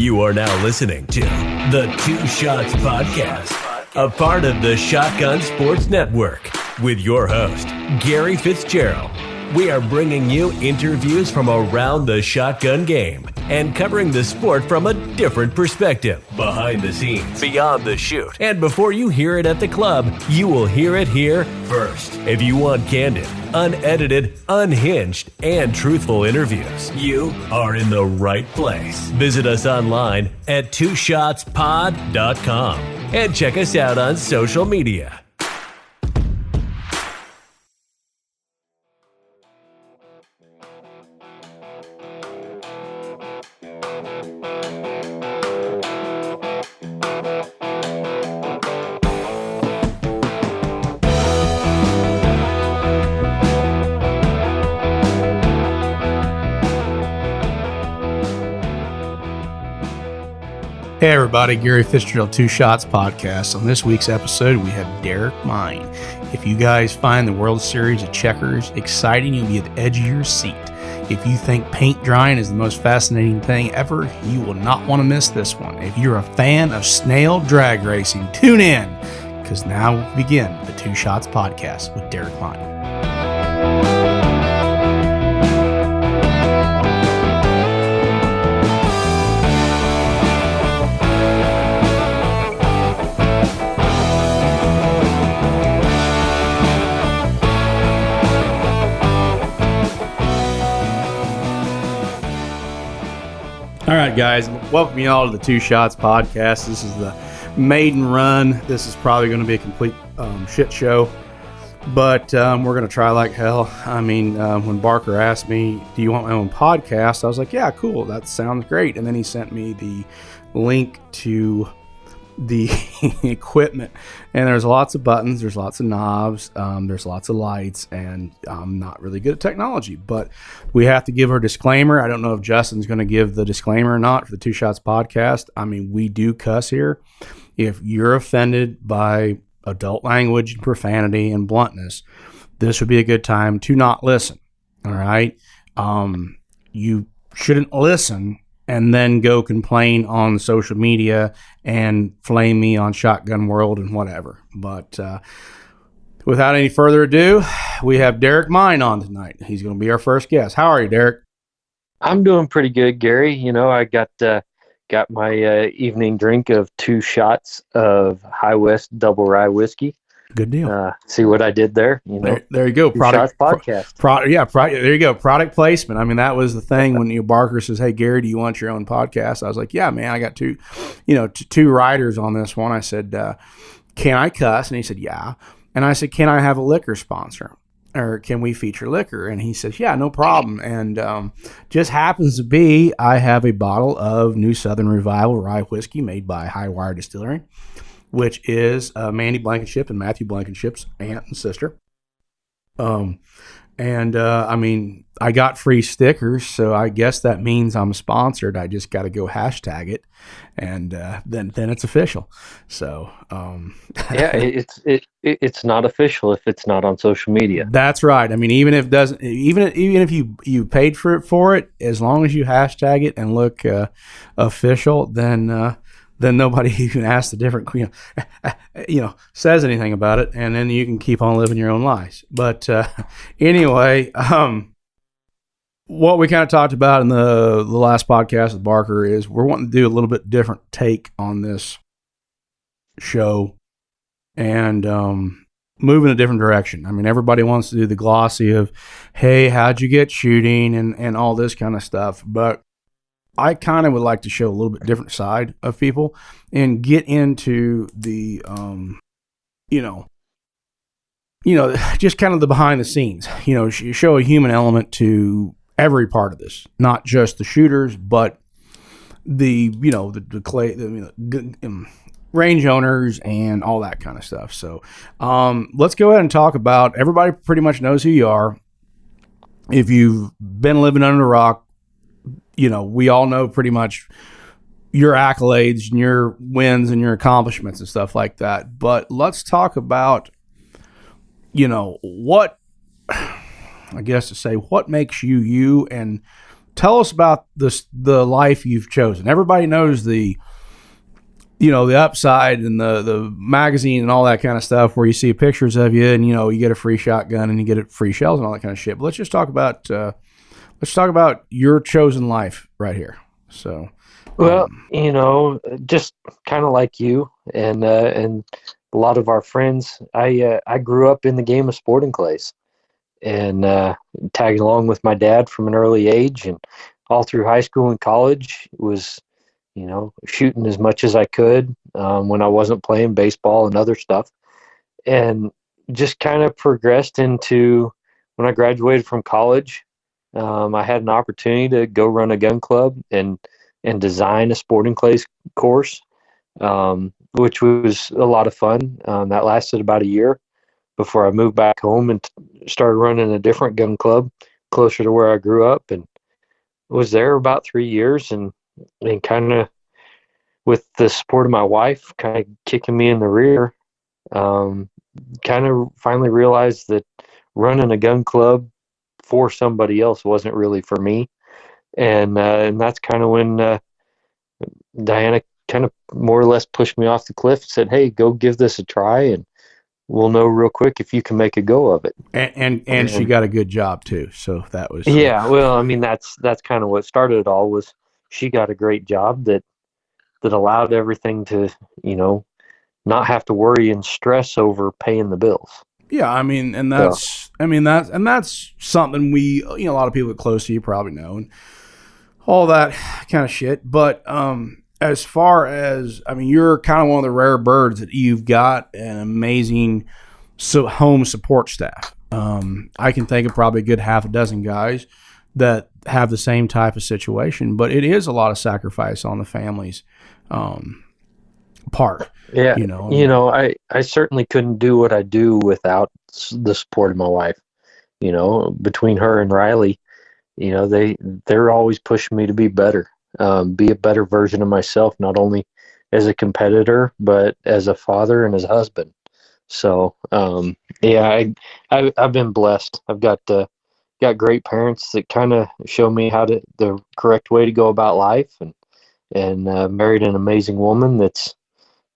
You are now listening to the Two Shots Podcast, a part of the Shotgun Sports Network, with your host, Gary Fitzgerald. We are bringing you interviews from around the shotgun game and covering the sport from a different perspective, behind the scenes, beyond the shoot, and before you hear it at the club, you will hear it here first. If you want candid, unedited, unhinged, and truthful interviews, you are in the right place. Visit us online at twoshotspod.com and check us out on social media. Hey everybody, Gary Fitzgerald, Two Shots Podcast. On this week's episode, we have Derrick Mein. If you guys find the World Series of Checkers exciting, you'll be at the edge of your seat. If you think paint drying is the most fascinating thing ever, you will not want to miss this one. If you're a fan of snail drag racing, tune in, because now we'll begin the Two Shots Podcast with Derrick Mein. All right, guys, welcome you all to the Two Shots Podcast. This is the maiden run. This is probably going to be a complete shit show, but we're going to try like hell. I mean, when Barker asked me, do you want my own podcast? I was like, yeah, cool. That sounds great. And then he sent me the link to the equipment, and there's lots of buttons, there's lots of knobs, there's lots of lights, and I'm not really good at technology, but we have to give our disclaimer. I don't know if Justin's going to give the disclaimer or not for the Two Shots Podcast. I mean, we do cuss here. If you're offended by adult language and profanity and bluntness, this would be a good time to not listen. All right. You shouldn't listen and then go complain on social media and flame me on Shotgun World and whatever. But without any further ado, we have Derrick Mein on tonight. He's going to be our first guest. How are you, Derrick? I'm doing pretty good, Gary. You know, I got my evening drink of 2 shots of High West Double Rye whiskey. Good deal. See what I did there? You know, there you go. Product podcast. There you go. Product placement. I mean, that was the thing when Barker says, "Hey, Gary, do you want your own podcast?" I was like, "Yeah, man. I got two writers on this one." I said, "Can I cuss?" And he said, "Yeah." And I said, "Can I have a liquor sponsor, or can we feature liquor?" And he says, "Yeah, no problem." And just happens to be I have a bottle of New Southern Revival rye whiskey made by Highwire Distillery, which is Mandy Blankenship and Matthew Blankenship's aunt and sister. I mean, I got free stickers, so I guess that means I'm sponsored. I just got to go hashtag it, and then it's official. So yeah, it's not official if it's not on social media. That's right. I mean, even if you paid for it, as long as you hashtag it and look official, then nobody even asks the different, says anything about it, and then you can keep on living your own lives. But anyway, what we kind of talked about in the last podcast with Barker is we're wanting to do a little bit different take on this show and move in a different direction. I mean, everybody wants to do the glossy of, hey, how'd you get shooting and all this kind of stuff, but I kind of would like to show a little bit different side of people and get into the, just kind of the behind the scenes. Show a human element to every part of this, not just the shooters, but the range owners and all that kind of stuff. So let's go ahead and talk about. Everybody pretty much knows who you are. If you've been living under a rock, we all know pretty much your accolades and your wins and your accomplishments and stuff like that. But let's talk about, what makes you you, and tell us about the life you've chosen. Everybody knows the upside and the magazine and all that kind of stuff where you see pictures of you and, you get a free shotgun and you get free shells and all that kind of shit. But let's just talk about your chosen life right here. So, well, just kind of like you and a lot of our friends, I grew up in the game of sporting clays and tagged along with my dad from an early age, and all through high school and college was shooting as much as I could when I wasn't playing baseball and other stuff, and just kind of progressed into when I graduated from college. I had an opportunity to go run a gun club and design a sporting clays course, which was a lot of fun. That lasted about a year before I moved back home and started running a different gun club closer to where I grew up, and was there about 3 years, and kind of with the support of my wife kind of kicking me in the rear, kind of finally realized that running a gun club for somebody else wasn't really for me. And that's kind of when Diana kind of more or less pushed me off the cliff and said, "Hey, go give this a try, and we'll know real quick if you can make a go of it." And she got a good job too. So that was yeah. Well, I mean, that's kind of what started it all. Was she got a great job that allowed everything to not have to worry and stress over paying the bills. Yeah, I mean, and that's something we a lot of people close to you probably know and all that kind of shit. But as far as you're kind of one of the rare birds that you've got an amazing home support staff. I can think of probably a good half a dozen guys that have the same type of situation, but it is a lot of sacrifice on the family's part. Yeah, I certainly couldn't do what I do without the support of my wife. Between her and Riley, they're always pushing me to be better, be a better version of myself, not only as a competitor but as a father and as a husband. So yeah, I've been blessed. I've got great parents that kind of show me the correct way to go about life, and married an amazing woman that's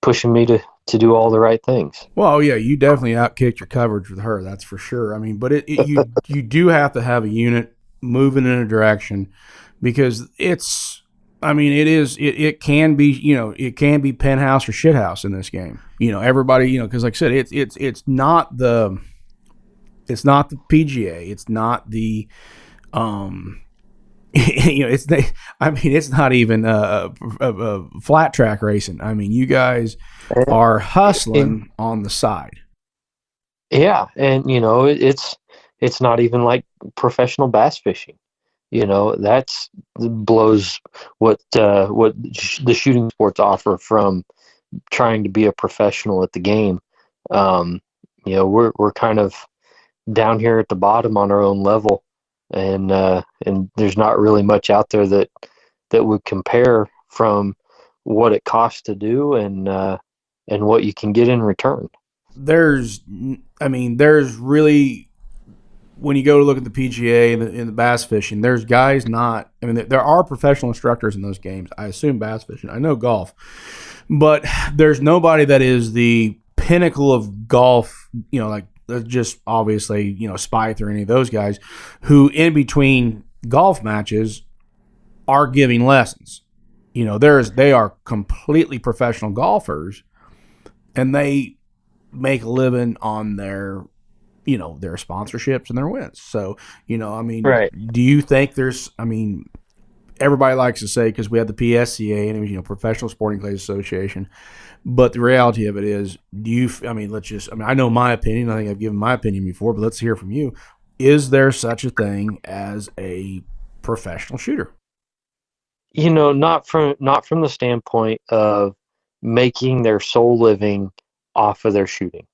pushing me to do all the right things. Well, yeah, you definitely outkicked your coverage with her, that's for sure. But you do have to have a unit moving in a direction, because it can be penthouse or shithouse in this game. Everybody, because like I said, it's not the PGA, it's not the it's not even a flat track racing. You guys are hustling on the side. Yeah, and it's not even like professional bass fishing. That's blows what the shooting sports offer from trying to be a professional at the game. We're kind of down here at the bottom on our own level. And there's not really much out there that would compare from what it costs to do and what you can get in return. There's really, when you go to look at the PGA and the bass fishing, there's guys there are professional instructors in those games. I assume bass fishing. I know golf, but there's nobody that is the pinnacle of golf, like just obviously, Spieth or any of those guys who in between golf matches are giving lessons. They are completely professional golfers, and they make a living on their sponsorships and their wins. So, right. Do you think there's, everybody likes to say, because we have the PSCA and Professional Sporting Clays Association, but the reality of it is, I know my opinion. I think I've given my opinion before, but let's hear from you. Is there such a thing as a professional shooter? Not from the standpoint of making their sole living off of their shooting.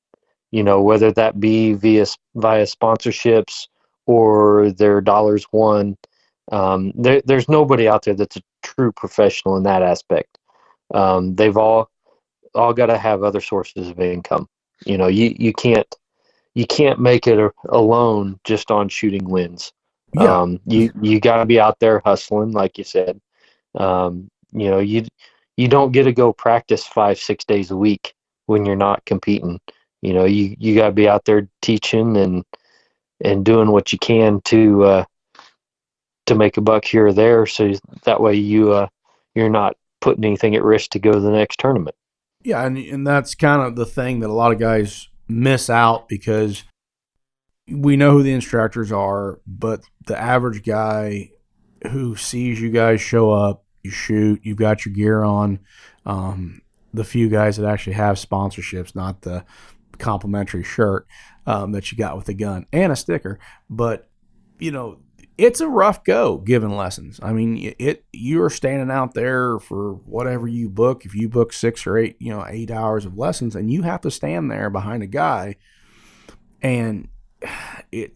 Whether that be via sponsorships or their dollars won. There's nobody out there that's a true professional in that aspect. They've all got to have other sources of income. You can't make it alone just on shooting wins. Yeah. You got to be out there hustling, like you said. You don't get to go practice 5-6 days a week when you're not competing. You got to be out there teaching and doing what you can to make a buck here or there, so that way you're not putting anything at risk to go to the next tournament. Yeah, and that's kind of the thing that a lot of guys miss out, because we know who the instructors are, but the average guy who sees you guys show up, you shoot, you've got your gear on, the few guys that actually have sponsorships, not the complimentary shirt that you got with the gun and a sticker, but it's a rough go giving lessons. I mean, you're standing out there for whatever you book. If you book 6 or 8, 8 hours of lessons, and you have to stand there behind a guy. And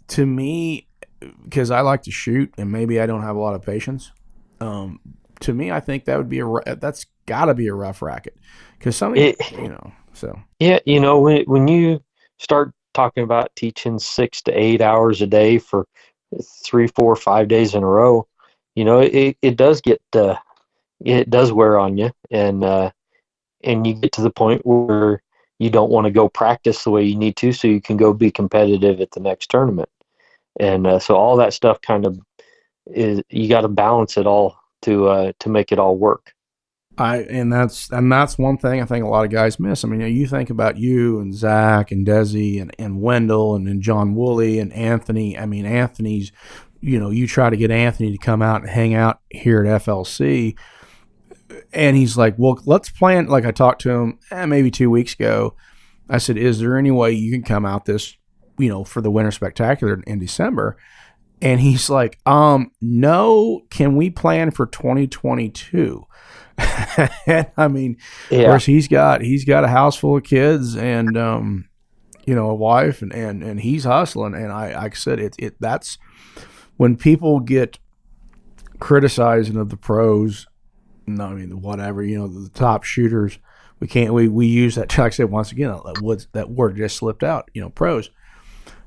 to me, because I like to shoot and maybe I don't have a lot of patience, to me, I think that would be that's got to be a rough racket, because so. Yeah, when you start talking about teaching 6 to 8 hours a day for 3, 4, 5 days in a row, it does it does wear on you, and you get to the point where you don't want to go practice the way you need to, so you can go be competitive at the next tournament. And so all that stuff kind of is, you got to balance it all to make it all work. And that's one thing I think a lot of guys miss. I mean, you think about you and Zach and Desi and Wendell and John Woolley and Anthony. I mean, Anthony's, you try to get Anthony to come out and hang out here at FLC, and he's like, well, let's plan. Like, I talked to him maybe 2 weeks ago. I said, is there any way you can come out this, for the Winter Spectacular in December? And he's like, no, can we plan for 2022? And I mean, Of course, he's got a house full of kids and a wife, and he's hustling. And I said, that's when people get criticizing of the pros. No, I mean, whatever, the top shooters. We use that. Like I said, once again, that word just slipped out. Pros.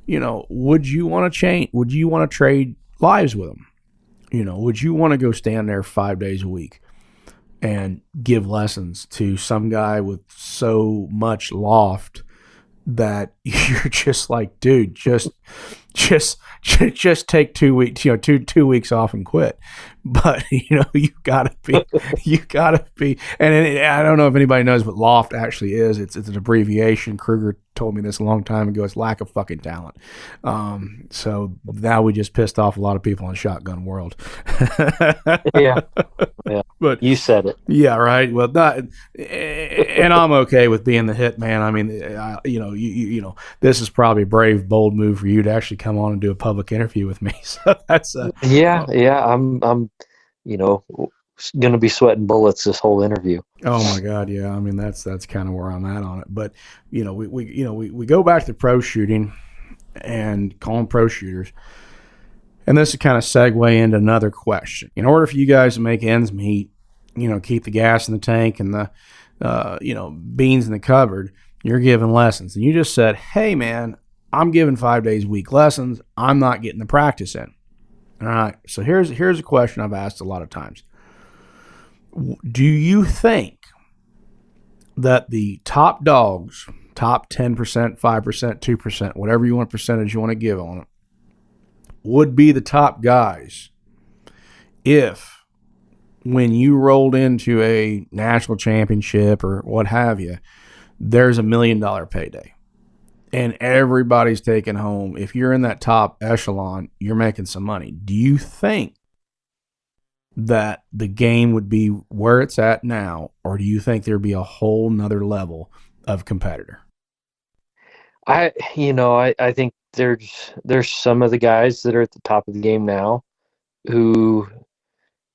Would you want to change? Would you want to trade lives with them? Would you want to go stand there 5 days a week and give lessons to some guy with so much loft that you're just like, dude, just take 2 weeks, two weeks off and quit. But you gotta be, and I don't know if anybody knows what loft actually is. It's an abbreviation. Kruger told me this a long time ago. It's lack of fucking talent. So now we just pissed off a lot of people in shotgun world. Yeah. But you said it. Yeah, right. Well, and I'm okay with being the hit man. I mean, this is probably a brave, bold move for you to actually come on and do a public interview with me. So that's yeah. I'm going to be sweating bullets this whole interview. Oh my God, yeah. I mean, that's kind of where I'm at on it. But we go back to pro shooting and call them pro shooters. And this is kind of segue into another question. In order for you guys to make ends meet, keep the gas in the tank and the, beans in the cupboard, you're giving lessons. And you just said, hey, man, I'm giving 5 days a week lessons. I'm not getting the practice in. All right. So here's a question I've asked a lot of times. Do you think that the top dogs, top 10%, 5%, 2%, whatever you want percentage you want to give on it, would be the top guys if, when you rolled into a national championship or what have you, there's $1 million payday and everybody's taking home? If you're in that top echelon, you're making some money. Do you think that the game would be where it's at now, or do you think there'd be a whole nother level of competitor? I think there's some of the guys that are at the top of the game now who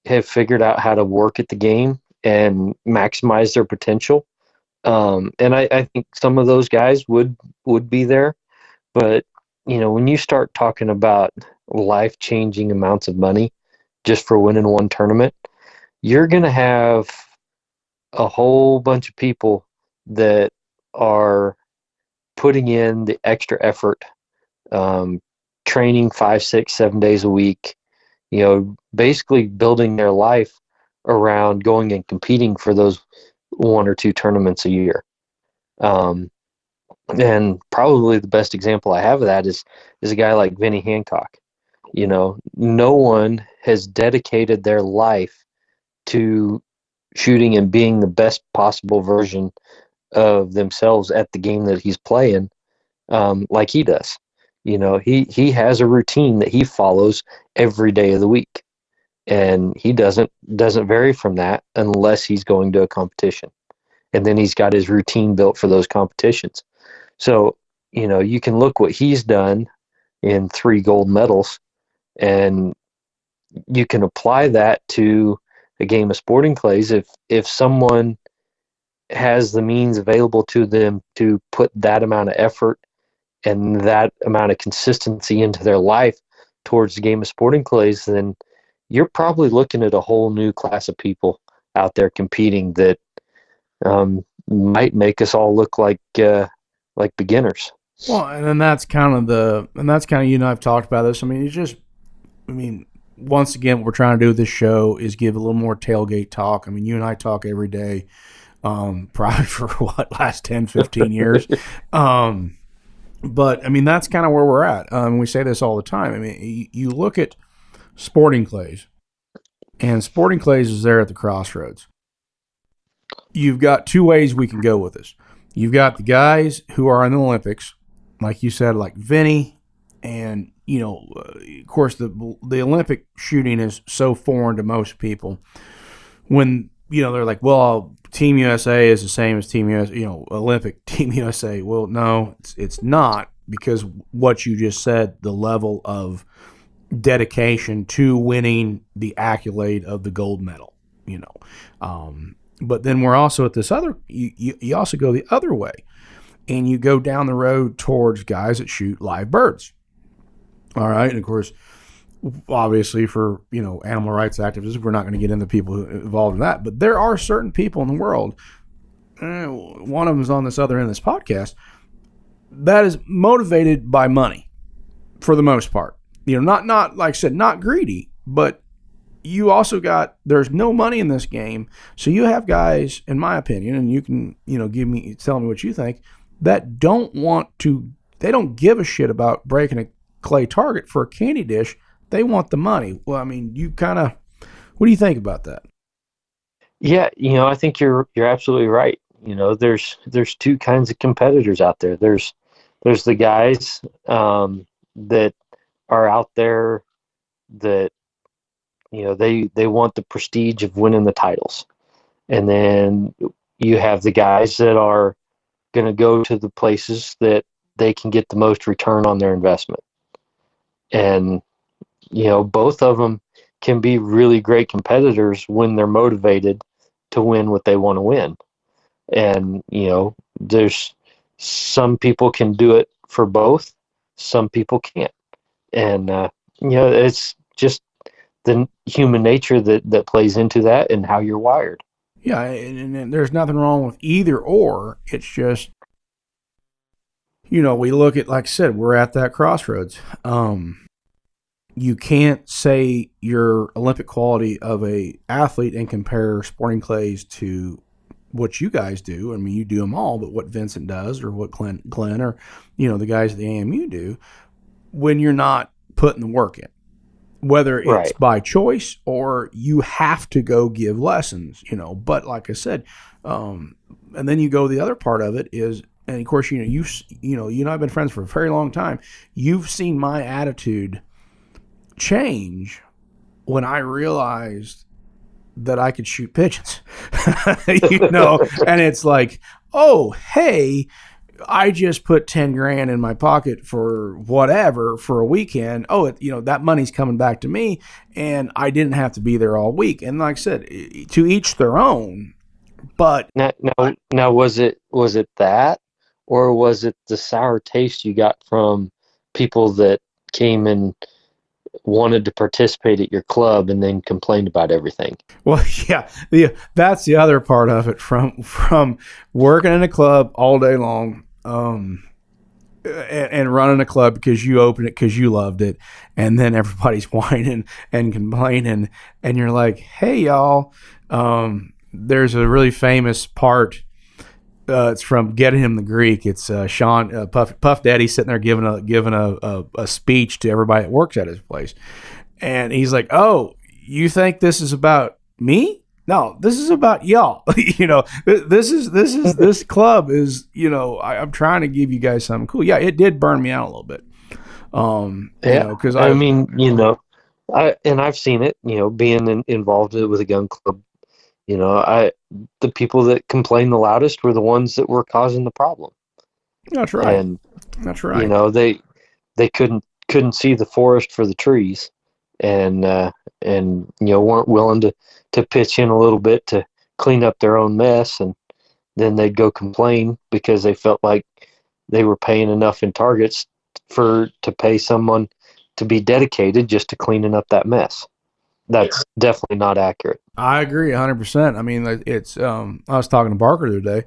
have figured out how to work at the game and maximize their potential. And I think some of those guys would be there. But, when you start talking about life-changing amounts of money just for winning one tournament, you're going to have a whole bunch of people that are putting in the extra effort training 5, 6, 7 days a week, basically building their life around going and competing for those 1 or 2 tournaments a year. And probably the best example I have of that is a guy like Vinny Hancock. No one has dedicated their life to shooting and being the best possible version of themselves at the game that he's playing, like he does. He has a routine that he follows every day of the week, and he doesn't vary from that unless he's going to a competition, and then he's got his routine built for those competitions. So you can look what he's done in 3 gold medals, and you can apply that to a game of sporting clays. If someone has the means available to them to put that amount of effort and that amount of consistency into their life towards the game of sporting clays, then you're probably looking at a whole new class of people out there competing that might make us all look like beginners. Well, and that's kind of you and I've talked about this. Once again, what we're trying to do with this show is give a little more tailgate talk. You and I talk every day, probably for last 10, 15 years. But that's kind of where we're at. We say this all the time. You look at sporting clays, and sporting clays is there at the crossroads. You've got 2 ways we can go with this. You've got the guys who are in the Olympics, like you said, like Vinny, and of course the Olympic shooting is so foreign to most people. When they're like, well, Team USA is the same as Team USA, Olympic Team USA. Well, no, it's not, because what you just said, the level of dedication to winning the accolade of the gold medal, But then we're also at this other, you also go the other way, and you go down the road towards guys that shoot live birds. All right. And of course, obviously for, animal rights activists, we're not going to get into people involved in that, but there are certain people in the world, one of them is on this other end of this podcast, that is motivated by money for the most part. Not like I said, not greedy, but you also there's no money in this game. So you have guys, in my opinion, and you can, tell me what you think, that they don't give a shit about breaking a clay target for a candy dish. They want the money. Well, what do you think about that? Yeah, I think you're absolutely right. There's 2 kinds of competitors out there. There's the guys that are out there that they want the prestige of winning the titles, and then you have the guys that are going to go to the places that they can get the most return on their investment. And both of them can be really great competitors when they're motivated to win what they want to win. And there's some people can do it for both, some people can't. And it's just the human nature that plays into that and how you're wired. Yeah, and there's nothing wrong with either or. It's just, we look at, like I said, we're at that crossroads. You can't say your Olympic quality of a athlete and compare sporting clays to what you guys do. You do them all, but what Vincent does or what Glenn or, the guys at the AMU do, when you're not putting the work in. Whether it's right by choice or you have to go give lessons, But like I said, and then you go the other part of it is, and of course, you and I've been friends for a very long time. You've seen my attitude change when I realized that I could shoot pigeons, and it's like, oh, hey, I just put 10 grand in my pocket for whatever for a weekend. Oh, that money's coming back to me, and I didn't have to be there all week. And like I said, to each their own. But now was it that, or was it the sour taste you got from people that came and wanted to participate at your club and then complained about everything? Well, yeah, that's the other part of it. From working in a club all day long, and running a club because you opened it because you loved it, and then everybody's whining and complaining, and you're like, hey y'all, there's a really famous part. It's from Getting Him the Greek. It's Sean Puff Daddy sitting there giving a speech to everybody that works at his place, and he's like, "Oh, you think this is about me? No, this is about y'all. This club is, I'm trying to give you guys something cool. Yeah, it did burn me out a little bit. Because I've seen it. Being involved with a gun club. The people that complained the loudest were the ones that were causing the problem. That's right. And that's right. They couldn't see the forest for the trees, and weren't willing to pitch in a little bit to clean up their own mess, and then they'd go complain because they felt like they were paying enough in targets to pay someone to be dedicated just to cleaning up that mess. That's definitely not accurate. I agree 100%. I mean, it's I was talking to Barker the other day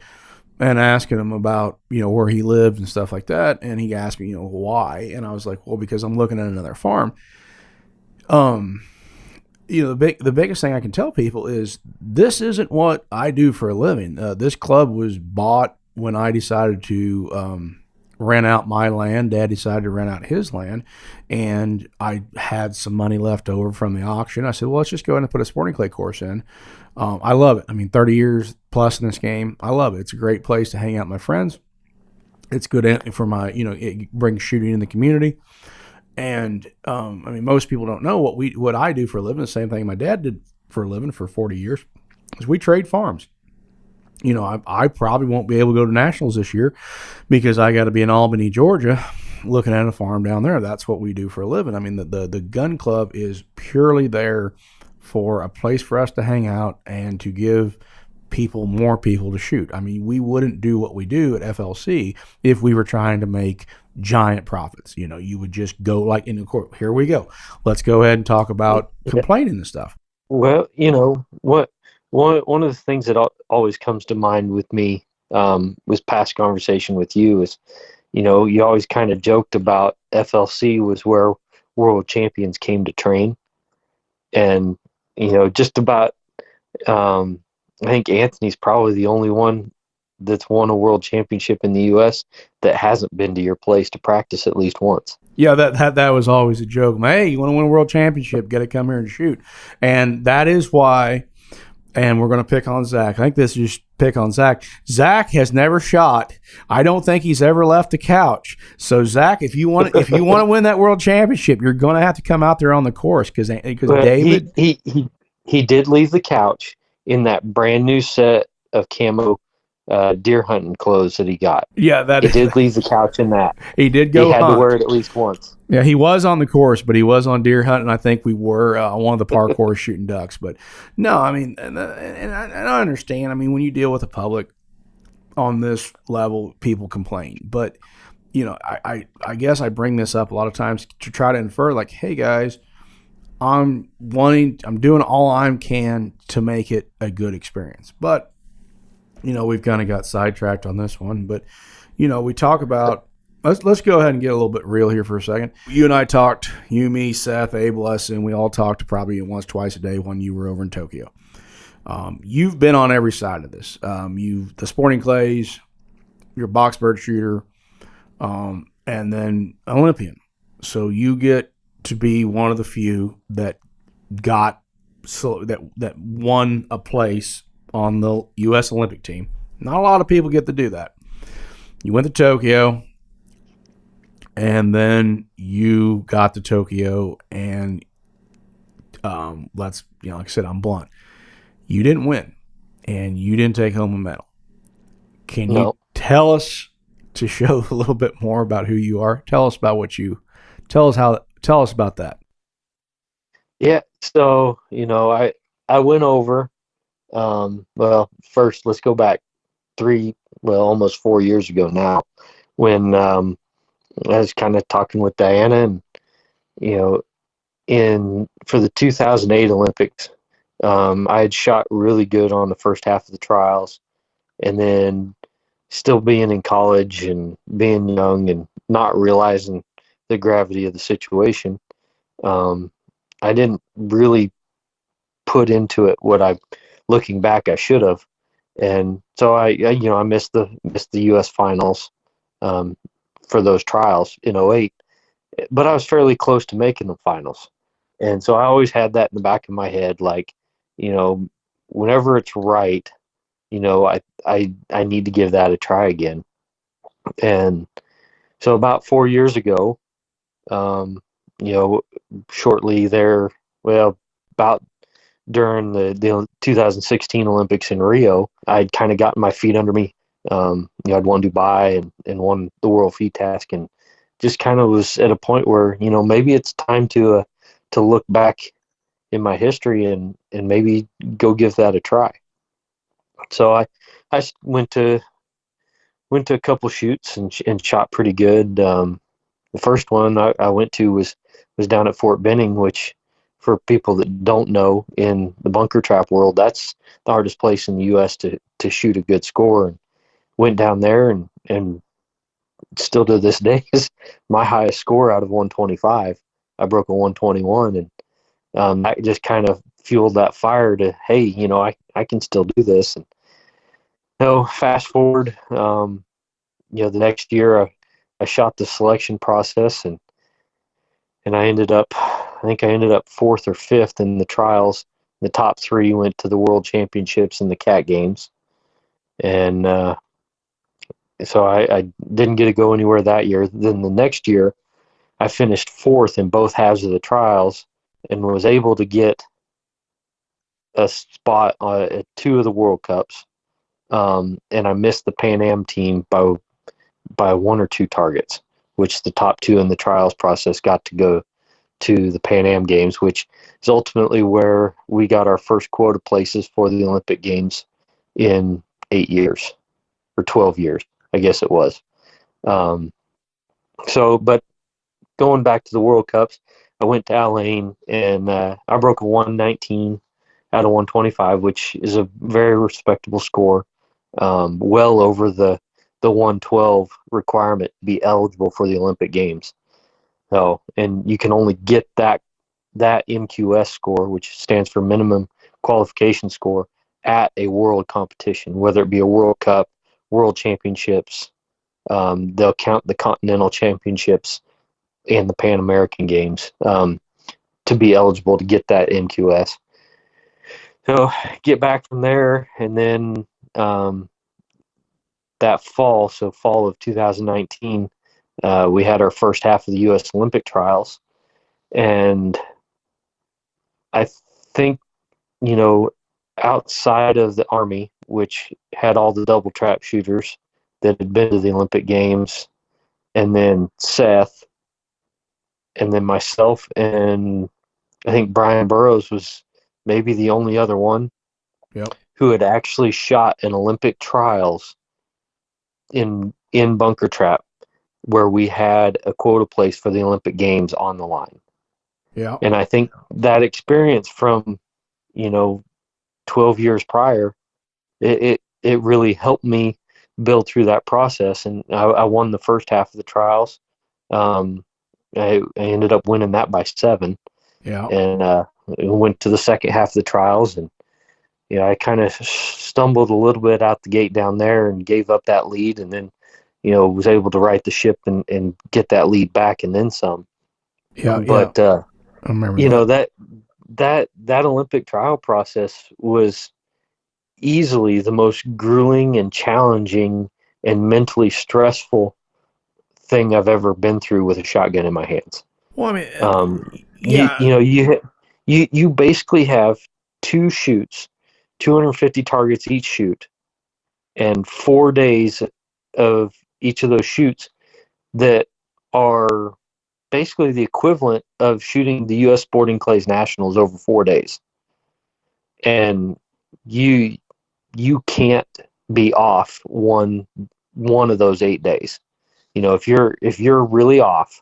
and asking him about, where he lived and stuff like that. And he asked me, why? And I was like, well, because I'm looking at another farm. The biggest thing I can tell people is this isn't what I do for a living. This club was bought when I decided to rent out my land. Dad decided to rent out his land, and I had some money left over from the auction. I said, well, let's just go ahead and put a sporting clay course in. I love it. I mean, 30 years plus in this game. I love it. It's a great place to hang out with my friends. It's good for my, it brings shooting in the community. And, most people don't know what I do for a living. The same thing my dad did for a living for 40 years is we trade farms. I probably won't be able to go to nationals this year because I got to be in Albany, Georgia, looking at a farm down there. That's what we do for a living. I mean, the gun club is purely there for a place for us to hang out and to give more people to shoot. I mean, we wouldn't do what we do at FLC if we were trying to make giant profits. You would just go like in the court. Here we go. Let's go ahead and talk about complaining and stuff. Well, one of the things that always comes to mind with me was past conversation with you is, you always kind of joked about FLC was where world champions came to train. And, just about, I think Anthony's probably the only one that's won a world championship in the U.S. that hasn't been to your place to practice at least once. Yeah, that was always a joke. Hey, you want to win a world championship, got to come here and shoot. And that is why, and we're going to pick on Zach. I think this is just pick on Zach. Zach has never shot. I don't think he's ever left the couch. So Zach, if you want to win that world championship, you're going to have to come out there on the course because David he did leave the couch in that brand new set of camo deer hunting clothes that he got. Yeah, he did leave the couch in that. He did go. He had to wear it at least once. Yeah, he was on the course, but he was on deer hunting. I think we were on one of the park course shooting ducks. But no, I mean, and I understand. I mean, when you deal with the public on this level, people complain. But I guess I bring this up a lot of times to try to infer, like, hey guys, I'm doing all I can to make it a good experience. But we've kind of got sidetracked on this one. But we talk about. Let's go ahead and get a little bit real here for a second. You and I talked, you, me, Seth, Abel, us, and we all talked probably once, twice a day when you were over in Tokyo. You've been on every side of this. The sporting clays, your box bird shooter, and then Olympian. So you get to be one of the few that that won a place on the U.S. Olympic team. Not a lot of people get to do that. You went to Tokyo. And then you got to Tokyo, and like I said, I'm blunt. You didn't win, and you didn't take home a medal. Can you tell us, to show a little bit more about who you are? Tell us about tell us about that. Yeah. So, I went over, first let's go back almost 4 years ago now when, I was kind of talking with Diana, and for the 2008 Olympics, I had shot really good on the first half of the trials, and then still being in college and being young and not realizing the gravity of the situation, I didn't really put into it what looking back, I should have. And so I missed the U.S. finals for those trials in '08, but I was fairly close to making the finals. And so I always had that in the back of my head, like, whenever it's right, I need to give that a try again. And so about 4 years ago, you know, shortly there, well, about during the 2016 Olympics in Rio, I'd kind of gotten my feet under me. I'd won Dubai and won the World Feed Task, and just kind of was at a point where, maybe it's time to look back in my history and maybe go give that a try. So I went to a couple shoots and shot pretty good. The first one I went to was down at Fort Benning, which, for people that don't know, in the bunker trap world, that's the hardest place in the U.S. to shoot a good score. And went down there and still to this day is my highest score out of 125. I broke a 121, and that just kind of fueled that fire to, hey, I can still do this. And fast forward, the next year I shot the selection process, and I ended up fourth or fifth in the trials. The top three went to the World Championships and the CAT Games, and so I didn't get to go anywhere that year. Then the next year, I finished fourth in both halves of the trials and was able to get a spot at two of the World Cups. And I missed the Pan Am team by one or two targets, which the top two in the trials process got to go to the Pan Am Games, which is ultimately where we got our first quota places for the Olympic Games in 8 years, or 12 years, I guess it was. But going back to the World Cups, I went to Alain, and I broke a 119 out of 125, which is a very respectable score, well over the 112 requirement to be eligible for the Olympic Games. So, and you can only get that MQS score, which stands for minimum qualification score, at a world competition, whether it be a World Cup, World Championships. They'll count the Continental Championships and the Pan American Games to be eligible to get that MQS. So get back from there, and then that fall, so fall of 2019, we had our first half of the U.S. Olympic trials, and I think, outside of the Army, which had all the double trap shooters that had been to the Olympic Games, and then Seth, and then myself, and I think Brian Burrows was maybe the only other one who had actually shot an Olympic trials in bunker trap, where we had a quota place for the Olympic Games on the line. Yeah. And I think that experience from, 12 years prior, it really helped me build through that process. And I won the first half of the trials. I ended up winning that by 7. Yeah. And went to the second half of the trials, and I kind of stumbled a little bit out the gate down there and gave up that lead, and then was able to right the ship and get that lead back and then some. Yeah. But I remember that Olympic trial process was easily the most grueling and challenging and mentally stressful thing I've ever been through with a shotgun in my hands. Well, I mean, you basically have 2 shoots, 250 targets each shoot, and 4 days of each of those shoots that are basically the equivalent of shooting the U.S. Sporting Clays Nationals over 4 days. And you can't be off one of those 8 days. If you're really off,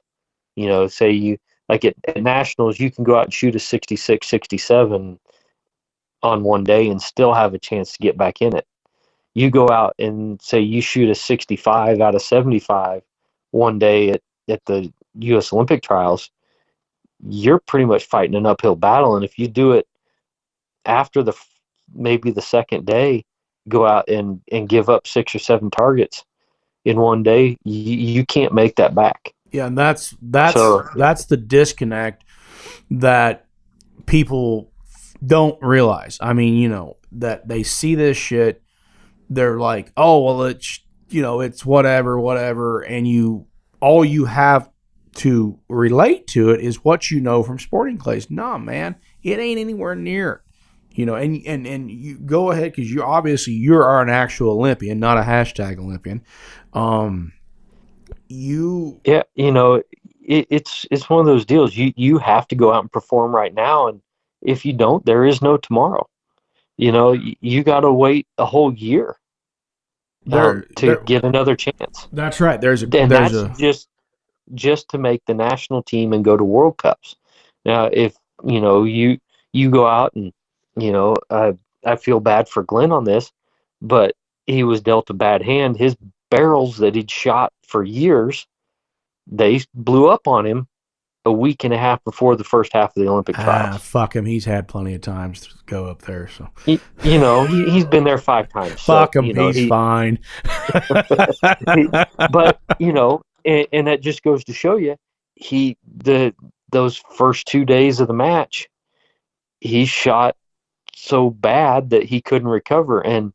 say you, like at Nationals, you can go out and shoot a 66, 67 on one day and still have a chance to get back in it. you go out and say you shoot a 65 out of 75 one day at the U.S. Olympic trials, you're pretty much fighting an uphill battle. And if you do it after maybe the second day, go out and give up 6 or 7 targets in one day, you can't make that back. Yeah, and that's the disconnect that people don't realize. I mean, you know, that they see this shit, they're like, oh, well, it's, you know, it's whatever, and all you have to relate to it is what you know from sporting clays. Nah, man, it ain't anywhere near it. You know, and you go ahead, because you are an actual Olympian, not a hashtag Olympian. Yeah, you know, it's one of those deals. You have to go out and perform right now, and if you don't, there is no tomorrow. You know, you got to wait a whole year to get another chance. That's right. Just to make the national team and go to World Cups. Now, if you know you go out and, you know, I feel bad for Glenn on this, but he was dealt a bad hand. His barrels that he'd shot for years, they blew up on him a week and a half before the first half of the Olympic trials. Fuck him. He's had plenty of times to go up there. So he's been there 5 times. Fuck him. He's fine. But you know, and that just goes to show you, those first 2 days of the match, he shot so bad that he couldn't recover. And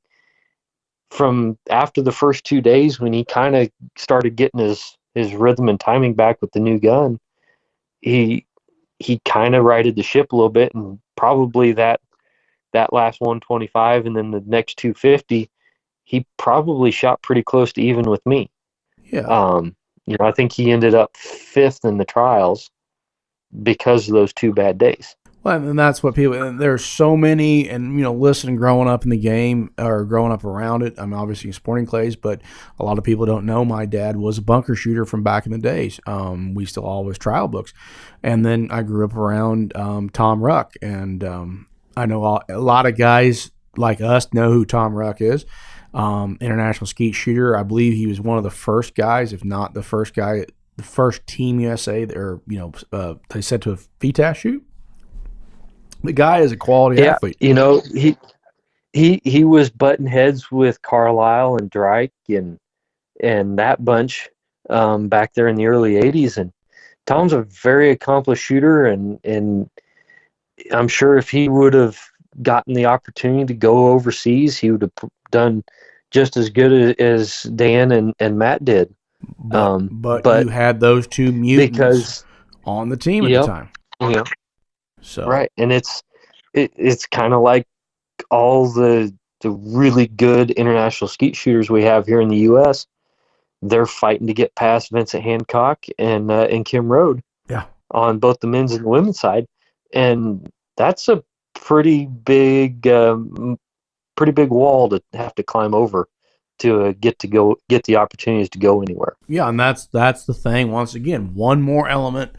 from after the first 2 days, when he kind of started getting his rhythm and timing back with the new gun, he kind of righted the ship a little bit, and probably that last 125 and then the next 250, he probably shot pretty close to even with me. Yeah. You know, I think he ended up 5th in the trials because of those 2 bad days. Well, and that's what people, and there's so many, and, you know, listening, growing up in the game or growing up around it, I'm obviously sporting clays, but a lot of people don't know my dad was a bunker shooter from back in the days. We still always trial books. And then I grew up around Tom Ruck, and I know a lot of guys like us know who Tom Ruck is. International skeet shooter. I believe he was one of the first guys, if not the first guy, the first Team USA that, or, you know, they said to a VTAS shoot. The guy is a quality athlete. You know, he was butting heads with Carlisle and Drake and that bunch back there in the early 80s. And Tom's a very accomplished shooter, and I'm sure if he would have gotten the opportunity to go overseas, he would have done just as good as Dan and Matt did. But you had those two mutants on the team at the time. Yeah. So. Right, and it's kind of like all the really good international skeet shooters we have here in the U.S. They're fighting to get past Vincent Hancock and Kim Rode. Yeah. On both the men's and the women's side, and that's a pretty big wall to have to climb over to get the opportunities to go anywhere. Yeah, and that's the thing. Once again, one more element.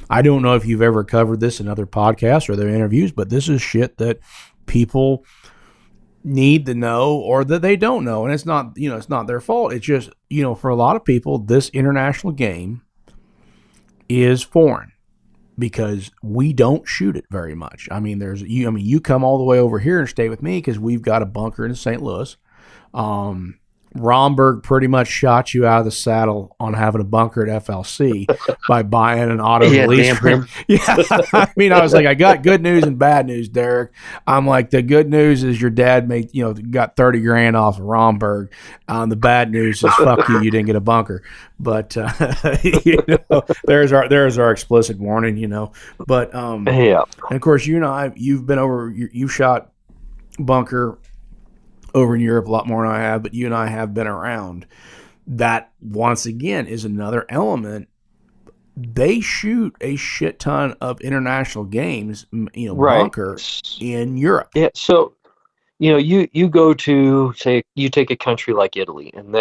I don't know if you've ever covered this in other podcasts or other interviews, but this is shit that people need to know or that they don't know, and it's not their fault. It's just, you know, for a lot of people, this international game is foreign because we don't shoot it very much. I mean, you come all the way over here and stay with me because we've got a bunker in St. Louis. Romberg pretty much shot you out of the saddle on having a bunker at FLC by buying an auto release. Yeah, I mean, I was like, I got good news and bad news, Derrick. I'm like, the good news is your dad got 30 grand off of Romberg. The bad news is fuck you didn't get a bunker. But there's our explicit warning, you know. But yeah, and of course you've shot bunker over in Europe a lot more than I have, but you and I have been around. That, once again, is another element. They shoot a shit ton of international games, you know, right. Bunker in Europe. Yeah, so, you know, you go to, say, you take a country like Italy, and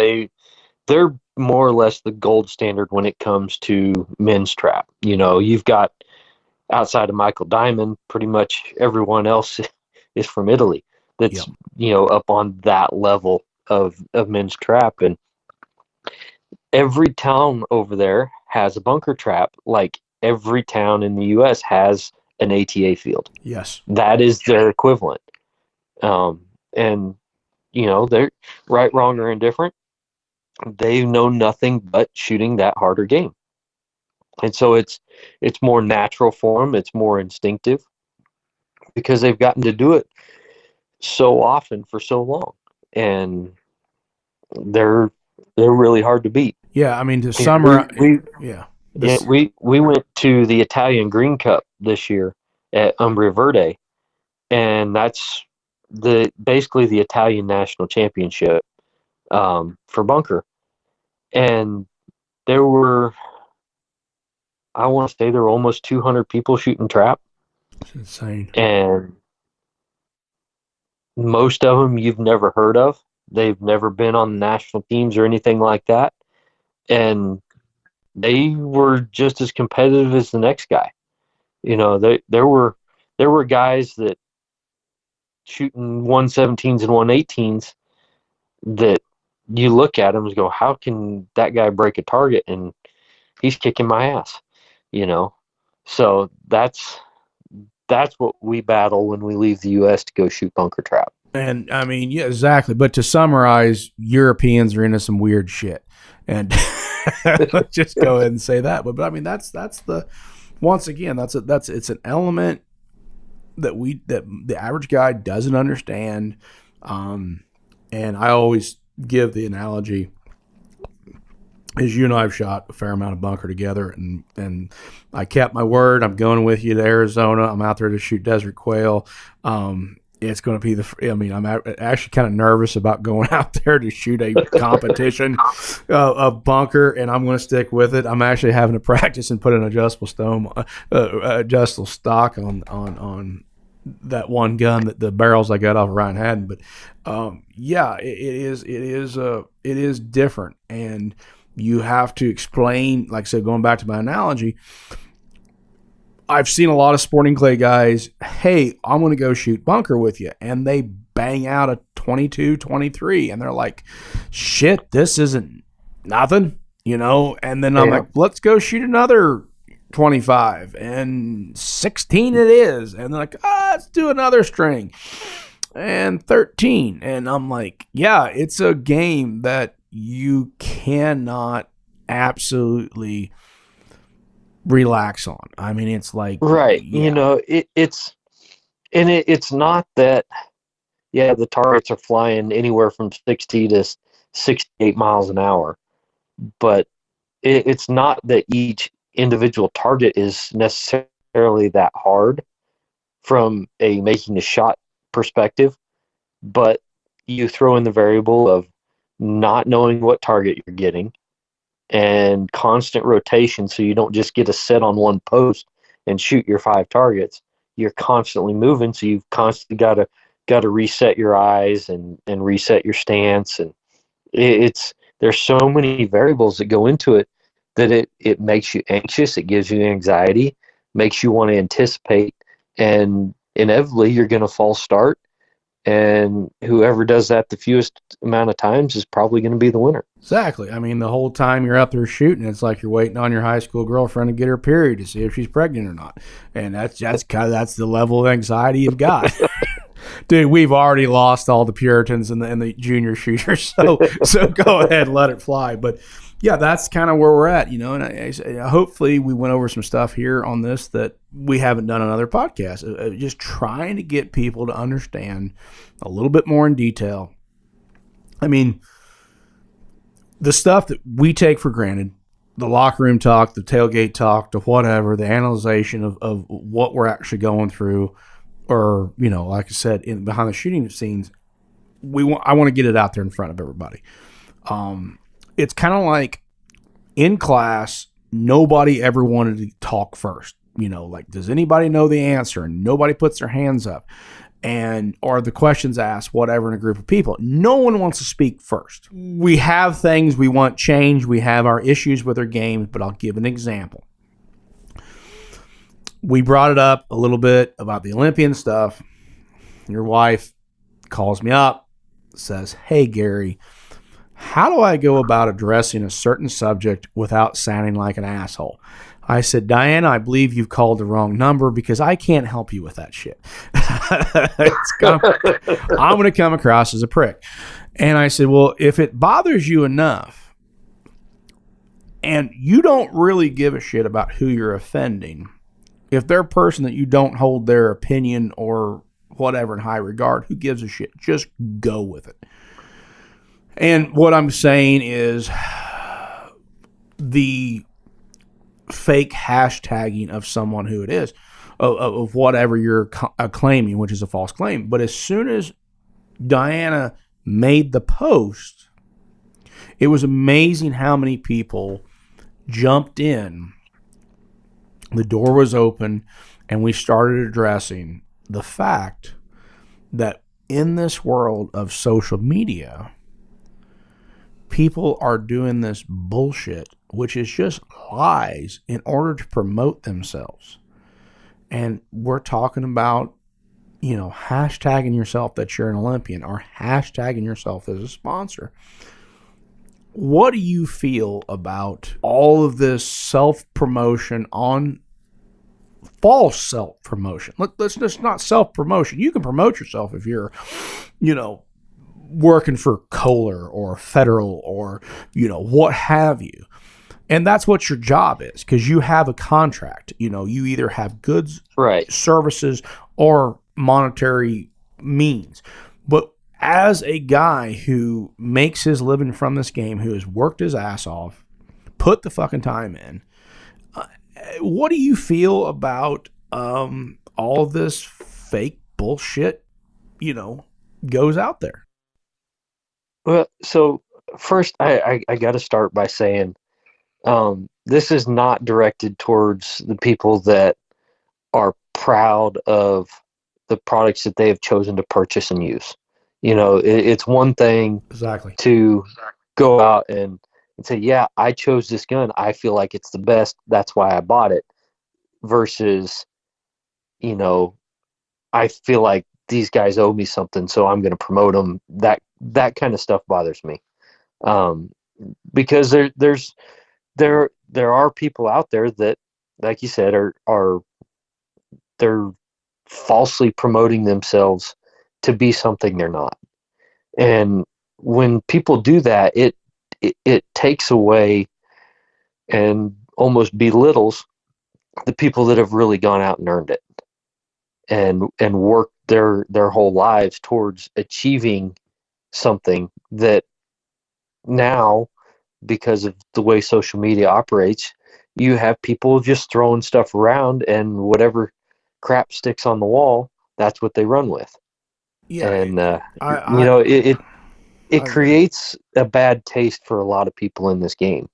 they're more or less the gold standard when it comes to men's trap. You know, you've got, outside of Michael Diamond, pretty much everyone else is from Italy. That's, you know, up on that level of men's trap, and every town over there has a bunker trap. Like every town in the U.S. has an ATA field. Yes. That is their equivalent. And they're right, wrong, or indifferent. They know nothing but shooting that harder game. And so it's more natural for them. It's more instinctive because they've gotten to do it so often for so long, and they're really hard to beat. Yeah, I mean, to summarize, we went to the Italian Green Cup this year at Umbria Verde, and that's basically the Italian national championship for bunker. And there were, I want to say, there were almost 200 people shooting trap. It's insane. And most of them you've never heard of. They've never been on the national teams or anything like that. And they were just as competitive as the next guy. There were guys that shooting 117s and 118s that you look at them and go, how can that guy break a target? And he's kicking my ass, So that's what we battle when we leave the U.S. to go shoot bunker trap. And I mean, yeah, exactly. But to summarize, Europeans are into some weird shit, and let's just go ahead and say that. But I mean, that's once again, it's an element that the average guy doesn't understand. And I always give the analogy. As you and I have shot a fair amount of bunker together, and I kept my word. I'm going with you to Arizona. I'm out there to shoot desert quail. It's going to be I'm actually kind of nervous about going out there to shoot a competition of bunker, and I'm going to stick with it. I'm actually having to practice and put an adjustable stock on that one gun, that the barrels I got off of Ryan Haddon. But it is different, and you have to explain, like I said, going back to my analogy, I've seen a lot of sporting clay guys, hey, I'm going to go shoot bunker with you. And they bang out a 22, 23. And they're like, shit, this isn't nothing, And then I'm like, let's go shoot another 25. And 16 it is. And they're like, let's do another string. And 13. And I'm like, yeah, it's a game that you cannot absolutely relax on. I mean, it's like, right. Yeah. It's not that, the targets are flying anywhere from 60 to 68 miles an hour, but it's not that each individual target is necessarily that hard from a making a shot perspective, but you throw in the variable of not knowing what target you're getting and constant rotation, so you don't just get a set on one post and shoot your 5 targets. You're constantly moving, so you've constantly got to reset your eyes and reset your stance, and there's so many variables that go into it that it makes you anxious, it gives you anxiety, makes you want to anticipate, and inevitably you're going to false start. And whoever does that the fewest amount of times is probably going to be the winner. Exactly. I mean, the whole time you're up there shooting, it's like you're waiting on your high school girlfriend to get her period to see if she's pregnant or not. And that's the level of anxiety you've got. Dude, we've already lost all the Puritans and the junior shooters, so go ahead, let it fly. But yeah, that's kind of where we're at, And I hopefully we went over some stuff here on this that we haven't done on other podcasts. Just trying to get people to understand a little bit more in detail. I mean, the stuff that we take for granted, the locker room talk, the tailgate talk, the whatever, the analyzation of what we're actually going through, or like I said, behind the shooting scenes, I want to get it out there in front of everybody. It's kind of like in class, nobody ever wanted to talk first. Like, does anybody know the answer? And nobody puts their hands up. Or the questions asked, whatever, in a group of people. No one wants to speak first. We have things we want changed. We have our issues with our games, but I'll give an example. We brought it up a little bit about the Olympian stuff. Your wife calls me up, says, "Hey, Gary, how do I go about addressing a certain subject without sounding like an asshole?" I said, "Diana, I believe you've called the wrong number because I can't help you with that shit. I'm going to come across as a prick." And I said, "Well, if it bothers you enough and you don't really give a shit about who you're offending, if they're a person that you don't hold their opinion or whatever in high regard, who gives a shit? Just go with it." And what I'm saying is the fake hashtagging of someone who it is, of whatever you're claiming, which is a false claim. But as soon as Diana made the post, it was amazing how many people jumped in. The door was open, and we started addressing the fact that in this world of social media, people are doing this bullshit, which is just lies, in order to promote themselves. And we're talking about, hashtagging yourself that you're an Olympian or hashtagging yourself as a sponsor. What do you feel about all of this self-promotion on false self-promotion? Let's just not self-promotion. You can promote yourself if you're, working for Kohler or Federal or, what have you. And that's what your job is, because you have a contract. You either have goods, right, services, or monetary means. But as a guy who makes his living from this game, who has worked his ass off, put the fucking time in, what do you feel about all this fake bullshit, goes out there? Well, so first, I got to start by saying this is not directed towards the people that are proud of the products that they have chosen to purchase and use. It's one thing to go out and say, yeah, I chose this gun. I feel like it's the best. That's why I bought it. Versus, I feel like these guys owe me something, so I'm going to promote them. That kind of stuff bothers me, because there are people out there that, like you said, they're falsely promoting themselves to be something they're not. And when people do that, it takes away and almost belittles the people that have really gone out and earned it and worked their whole lives towards achieving something that now, because of the way social media operates, you have people just throwing stuff around, and whatever crap sticks on the wall, that's what they run with. Yeah, and it creates a bad taste for a lot of people in this game,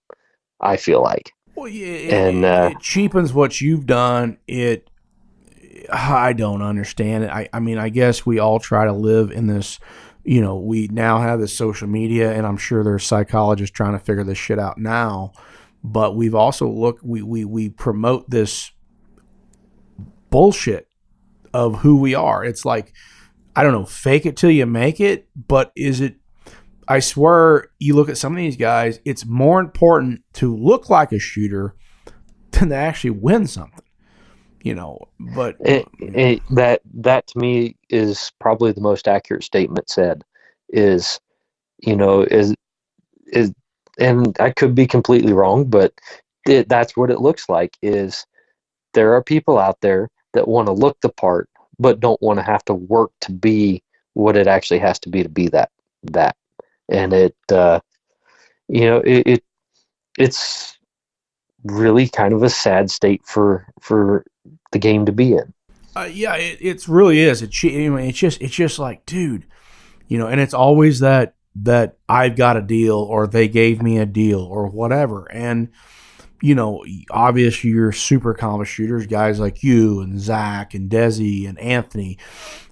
I feel like. Well, yeah, it cheapens what you've done. I don't understand it. I mean, I guess we all try to live in this, we now have this social media, and I'm sure there's psychologists trying to figure this shit out now. But we've also we promote this bullshit of who we are. It's like, I don't know, fake it till you make it. But is it, I swear, you look at some of these guys, it's more important to look like a shooter than to actually win something. But that to me is probably the most accurate statement said. Is and I could be completely wrong, but that's what it looks like. Is there are people out there that want to look the part, but don't want to have to work to be what it actually has to be that. And it's really kind of a sad state for the game to be in. Yeah, it really is. It's just like, dude, and it's always that I've got a deal, or they gave me a deal, or whatever. And obviously you're super accomplished shooters, guys like you and Zach and Desi and Anthony,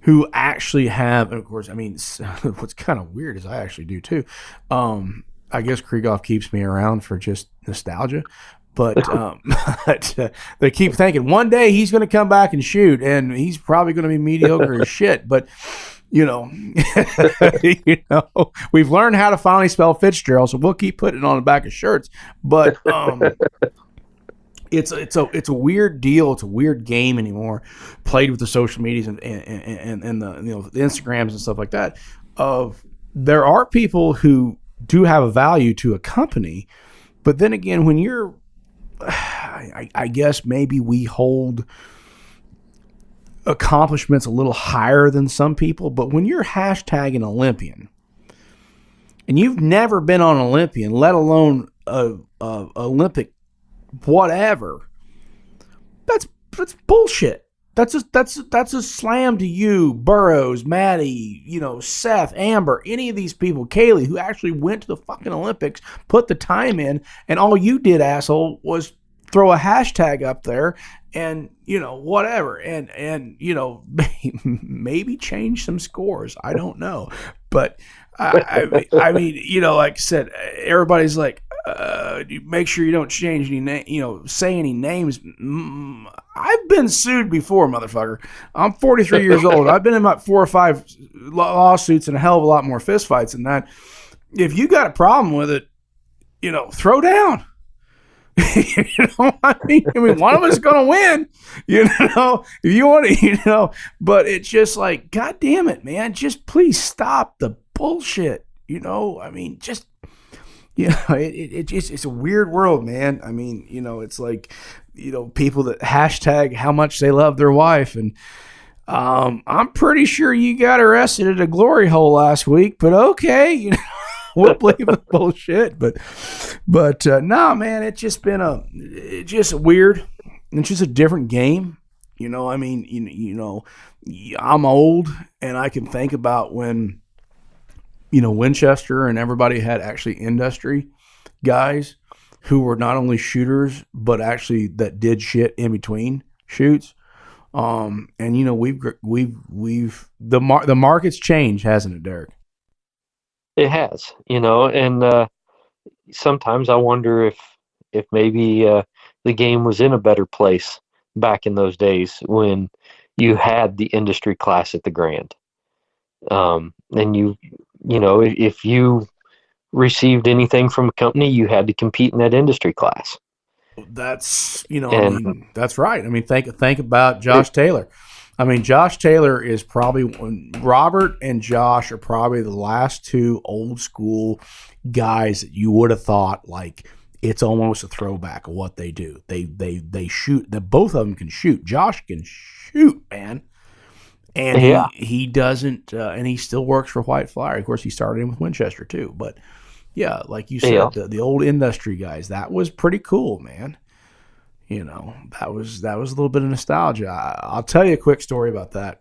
who actually have, and of course, I mean, what's kind of weird is I actually do too. I guess Krieghoff keeps me around for just nostalgia. But they keep thinking one day he's going to come back and shoot, and he's probably going to be mediocre as shit. But You know, we've learned how to finally spell Fitzgerald, so we'll keep putting it on the back of shirts. But it's a weird deal. It's a weird game anymore. Played with the social medias and the Instagrams and stuff like that. There are people who do have a value to a company, but then again, when you're, I guess maybe we hold accomplishments a little higher than some people, but when you're hashtag Olympian and you've never been on Olympian, let alone a Olympic whatever, that's bullshit. That's a slam to you, Burroughs, Maddie, Seth, Amber, any of these people, Kaylee, who actually went to the fucking Olympics, put the time in, and all you did, asshole, was throw a hashtag up there and, whatever. And maybe change some scores. I don't know. But I mean, like I said, everybody's like, make sure you don't change any name, say any names. I've been sued before, motherfucker. I'm 43 years old. I've been in about 4 or 5 lawsuits and a hell of a lot more fistfights than that. If you got a problem with it, throw down. I mean, one of us is going to win, if you want to, but it's just like, God damn it, man, just please stop the bullshit, I mean, just, it's a weird world, man. I mean, it's like, people that hashtag how much they love their wife. And, I'm pretty sure you got arrested at a glory hole last week, but okay, we'll believe the bullshit, but no, man, it's just been just weird. It's just a different game. I mean, I'm old and I can think about when, Winchester and everybody had actually industry guys who were not only shooters, but actually that did shit in between shoots. And the market's changed, hasn't it, Derrick? It has, and sometimes I wonder if maybe the game was in a better place back in those days when you had the industry class at the Grand. And if you received anything from a company, you had to compete in that industry class. That's, that's right. I mean, think about Josh Taylor. I mean, Josh Taylor is probably, Robert and Josh are probably the last 2 old school guys that you would have thought, like, it's almost a throwback of what they do. They shoot. Both of them can shoot. Josh can shoot, man. And he doesn't, and he still works for White Flyer. Of course, he started in with Winchester too. But yeah, like you said, the old industry guys, that was pretty cool, man. That was a little bit of nostalgia. I'll tell you a quick story about that.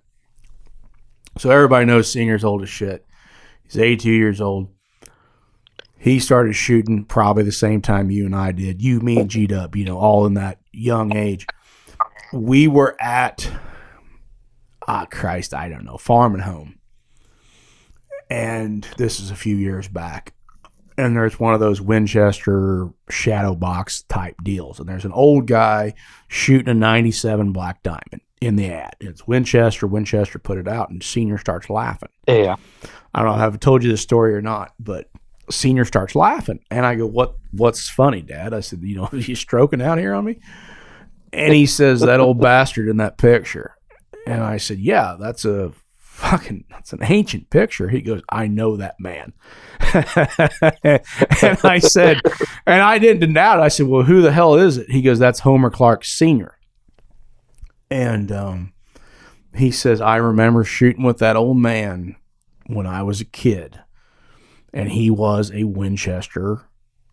So everybody knows Senior's old as shit. He's 82 years old. He started shooting probably the same time you and I did. You, me, and G-Dub, all in that young age. We were at, I don't know, Farm and Home. And this is a few years back. And there's one of those Winchester shadow box type deals. And there's an old guy shooting a 97 Black Diamond in the ad. It's Winchester. Winchester put it out, and Senior starts laughing. Yeah. I don't know if I've told you this story or not, but Senior starts laughing. And I go, what's funny, Dad? I said, are you stroking out here on me? And he says, that old bastard in that picture. And I said, yeah, that's an ancient picture. He goes, I know that man. And I said, and I didn't doubt it. I said, well, who the hell is it? He goes, that's Homer Clark Sr. And he says, I remember shooting with that old man when I was a kid. And he was a Winchester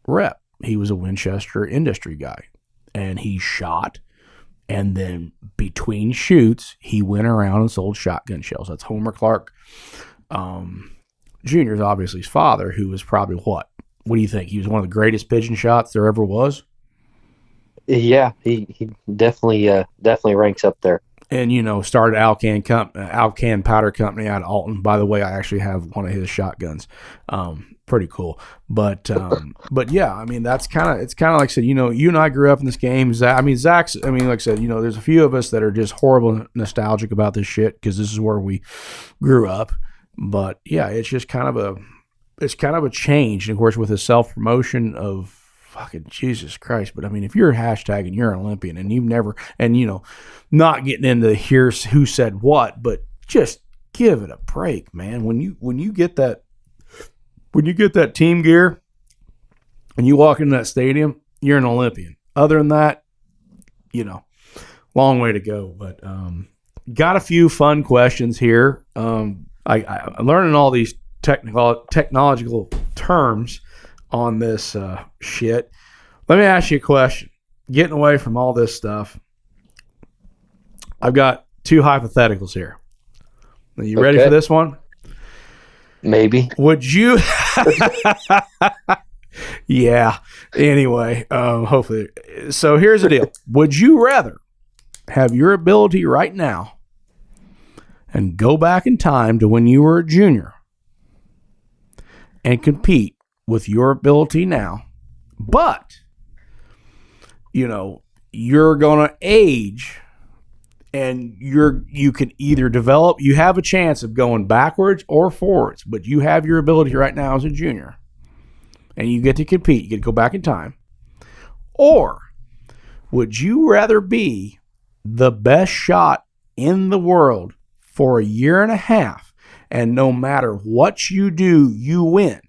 rep. He was a Winchester industry guy. And he shot. And then between shoots, he went around and sold shotgun shells. That's Homer Clark Jr. is obviously his father, who was probably what? What do you think? He was one of the greatest pigeon shots there ever was? Yeah, he definitely ranks up there. And, started Alcan Powder Company out of Alton. By the way, I actually have one of his shotguns. Pretty cool. But yeah, I mean, it's kind of like I said, you and I grew up in this game. Zach's, like I said, there's a few of us that are just horrible nostalgic about this shit because this is where we grew up. But yeah, it's just kind of a change. And of course, with the self promotion of fucking Jesus Christ. But I mean, if you're hashtagging, you're an Olympian, and you've never, and not getting into here's who said what, but just give it a break, man. When you get that team gear and you walk into that stadium, you're an Olympian. Other than that, long way to go. But got a few fun questions here. I'm learning all these technological terms on this shit. Let me ask you a question. Getting away from all this stuff, I've got two hypotheticals here. Are you ready for this one? Maybe. Would you? Yeah. Anyway, hopefully. So here's the deal. Would you rather have your ability right now and go back in time to when you were a junior and compete with your ability now, but you're going to age and you can either develop, you have a chance of going backwards or forwards, but you have your ability right now as a junior and you get to compete, you get to go back in time? Or would you rather be the best shot in the world for a year and a half, and no matter what you do, you win?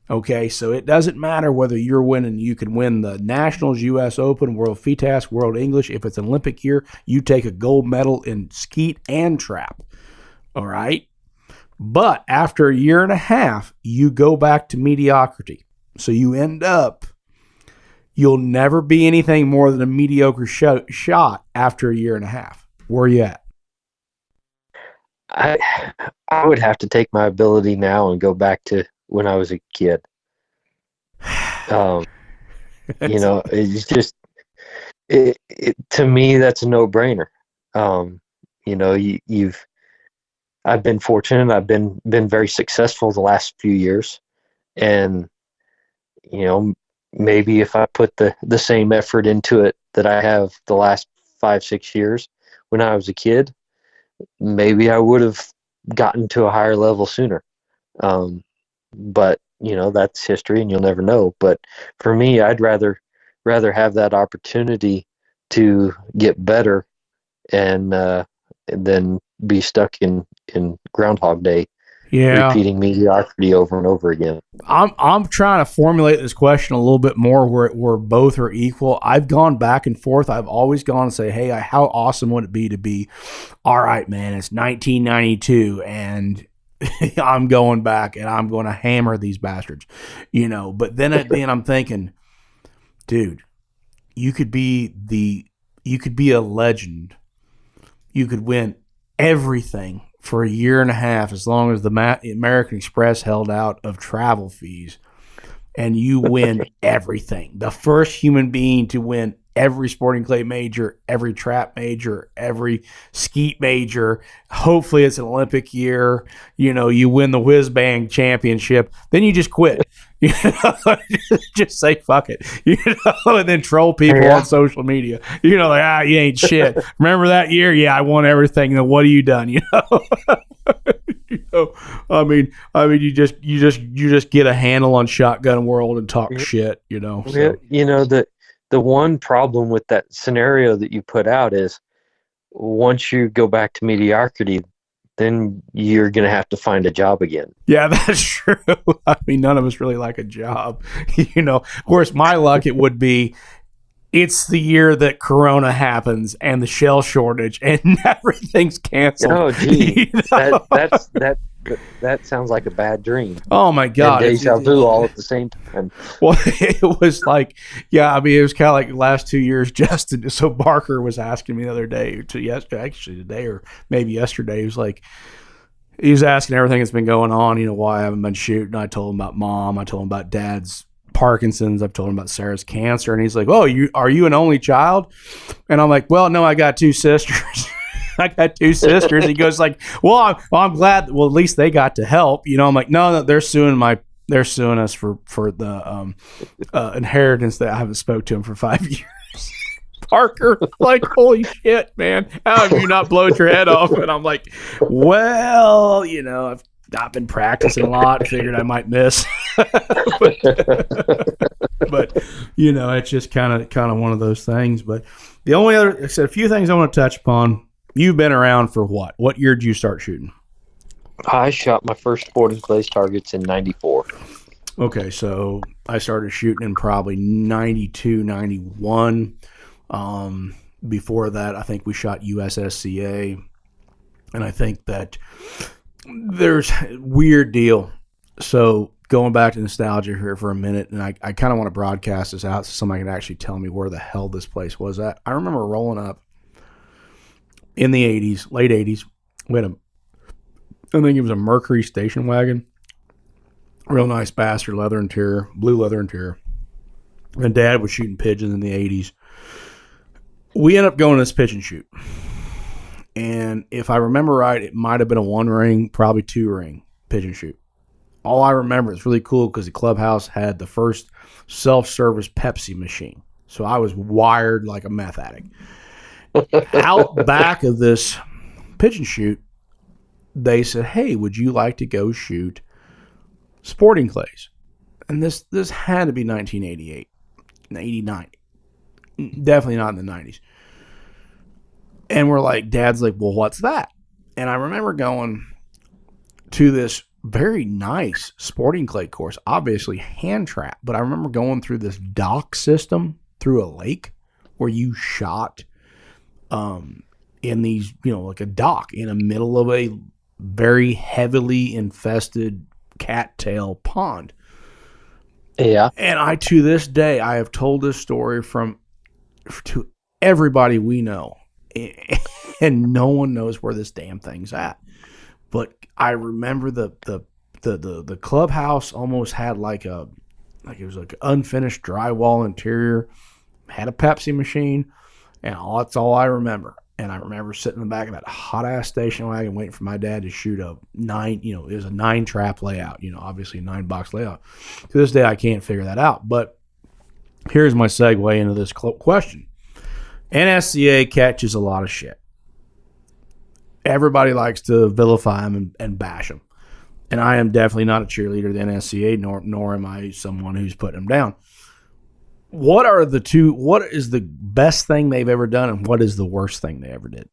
Okay, so it doesn't matter whether you're winning. You can win the Nationals, U.S. Open, World FITAS, World English. If it's an Olympic year, you take a gold medal in skeet and trap. All right? But after a year and a half, you go back to mediocrity. So you end up, you'll never be anything more than a mediocre shot after a year and a half. Where are you at? I would have to take my ability now and go back to when I was a kid. It's just to me that's a no-brainer. I've been fortunate. I've been very successful the last few years, and maybe if I put the same effort into it that I have the last 5-6 years when I was a kid, maybe I would have gotten to a higher level sooner. But that's history and you'll never know. But for me, I'd rather have that opportunity to get better and than be stuck in Groundhog Day, repeating mediocrity over and over again. I'm trying to formulate this question a little bit more where both are equal. I've gone back and forth. I've always gone and say, hey, how awesome would it be to be, all right, man, it's 1992 and I'm going back and I'm going to hammer these bastards, But then at the end, I'm thinking, dude, you could be a legend. You could win everything for a year and a half as long as the American Express held out of travel fees, and you win everything. The first human being to win every sporting clay major, every trap major, every skeet major. Hopefully it's an Olympic year. You win the whiz bang championship. Then you just quit. Just say fuck it. And then troll people on social media. You ain't shit. Remember that year? Yeah, I won everything. Then what have you done? I mean, you just get a handle on Shotgun World and talk shit. So. The one problem with that scenario that you put out is once you go back to mediocrity, then you're going to have to find a job again. Yeah, that's true. I mean, none of us really like a job. Of course, my luck, it would be, it's the year that Corona happens and the shell shortage and everything's canceled. Oh, gee. That sounds like a bad dream. Oh my God. And deja vu all at the same time. Well, it was like, it was kind of like the last 2 years, Justin. So Barker was asking me the other day, actually today or maybe yesterday, he was asking everything that's been going on, why I haven't been shooting. I told him about Mom. I told him about Dad's Parkinson's. I've told him about Sarah's cancer. And he's like, oh, are you an only child? And I'm like, well, no, I got 2 sisters. I got 2 sisters. He goes like, well, I'm glad. Well, at least they got to help. I'm like, no, they're suing us for the inheritance that I haven't spoke to them for 5 years. Parker. Like, holy shit, man. How have you not blown your head off? And I'm like, well, I've not been practicing a lot. Figured I might miss. but it's just kind of one of those things. But the only other, I said, a few things I want to touch upon. You've been around for what? What year did you start shooting? I shot my first sporting clays targets in 94. Okay, so I started shooting in probably 92, 91. Before that, I think we shot USSCA. And I think that there's a weird deal. So going back to nostalgia here for a minute, and I kind of want to broadcast this out so somebody can actually tell me where the hell this place was at. I remember rolling up in the 80s, late 80s. We had I think it was a Mercury station wagon. Real nice bastard leather interior, blue leather interior. And Dad was shooting pigeons in the 80s. We ended up going to this pitch and shoot. And if I remember right, it might have been a 1-ring, probably 2-ring pigeon shoot. All I remember is really cool because the clubhouse had the first self-service Pepsi machine. So I was wired like a meth addict. Out back of this pigeon shoot, they said, hey, would you like to go shoot sporting clays? And this had to be 1988, 89. Definitely not in the 90s. And we're like, Dad's like, well, what's that? And I remember going to this very nice sporting clay course, obviously hand trap, but I remember going through this dock system through a lake where you shot in these, like a dock in the middle of a very heavily infested cattail pond. Yeah. And to this day, I have told this story to everybody we know, and no one knows where this damn thing's at. But I remember the clubhouse almost had like it was like an unfinished drywall interior, had a Pepsi machine, and that's all I remember. And I remember sitting in the back of that hot ass station wagon waiting for my dad to shoot a 9, it was a 9 trap layout, obviously a 9 box layout. To this day, I can't figure that out. But here's my segue into this question. NSCA catches a lot of shit. Everybody likes to vilify them and bash them. And I am definitely not a cheerleader of the NSCA, nor am I someone who's putting them down. What is the best thing they've ever done, and what is the worst thing they ever did?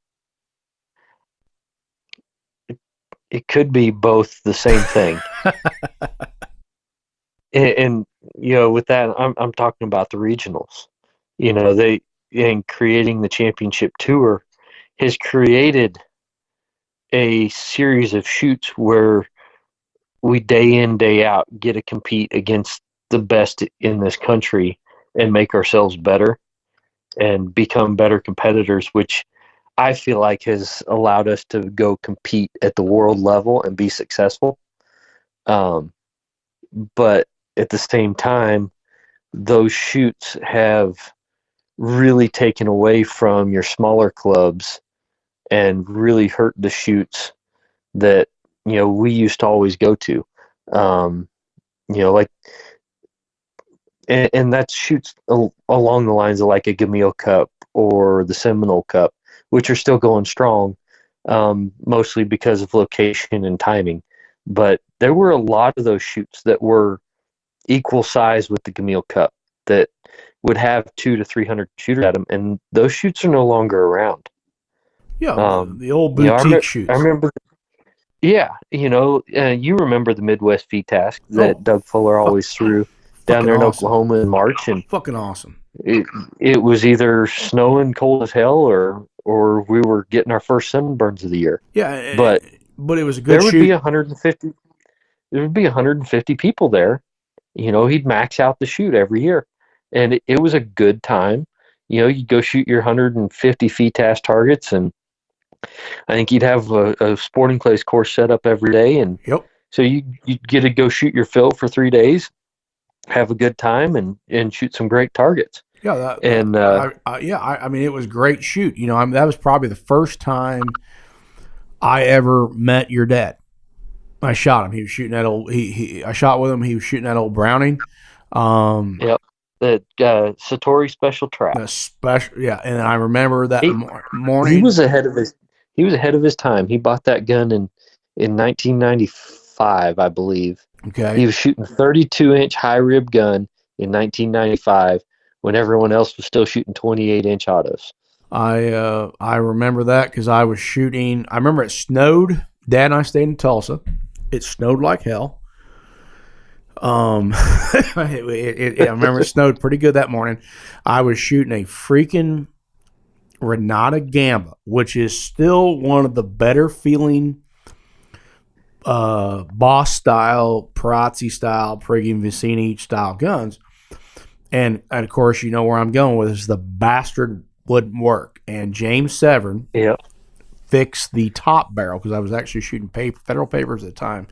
It could be both the same thing. and with that, I'm talking about the regionals. They, in creating the championship tour, has created a series of shoots where we day in, day out get to compete against the best in this country and make ourselves better and become better competitors, which I feel like has allowed us to go compete at the world level and be successful. But at the same time, those shoots have really taken away from your smaller clubs and really hurt the shoots that, we used to always go to. Like, and that shoots along the lines of like a Gamil Cup or the Seminole Cup, which are still going strong, mostly because of location and timing. But there were a lot of those shoots that were equal size with the Gamil Cup that would have 200 to 300 shooters at them, and those shoots are no longer around. Yeah, the old boutique shoots. I remember. Yeah, you remember the Midwest V-Task that Doug Fuller always threw down there in Oklahoma in March, and fucking awesome. It was either snowing cold as hell, or we were getting our first sunburns of the year. Yeah, but it was a good shoot. There would be 150 people there. He'd max out the shoot every year, and it was a good time. You'd go shoot your 150 VTAS targets, and I think you'd have a sporting clays course set up every day, and so you'd get to go shoot your fill for 3 days, have a good time, and shoot some great targets. Yeah, I mean, it was a great shoot. That was probably the first time I ever met your dad. I shot him. He was shooting that old. I shot with him. He was shooting that old Browning. The Satori Special Trap. The special, yeah. And I remember that He, he morning. was ahead of his he was ahead of his time. He bought that gun in 1995, I believe. Okay. He was shooting 32-inch high rib gun in 1995 when everyone else was still shooting 28-inch autos. I remember that because I was shooting. I remember it snowed. Dad and I stayed in Tulsa. It snowed like hell. I remember it snowed pretty good that morning. I was shooting a freaking Renata Gamba, which is still one of the better feeling Boss style, Perazzi style, friggin' Vicini style guns. And of course, you know where I'm going with this. The bastard wouldn't work. And James Severn fixed the top barrel because I was actually shooting federal papers at the time.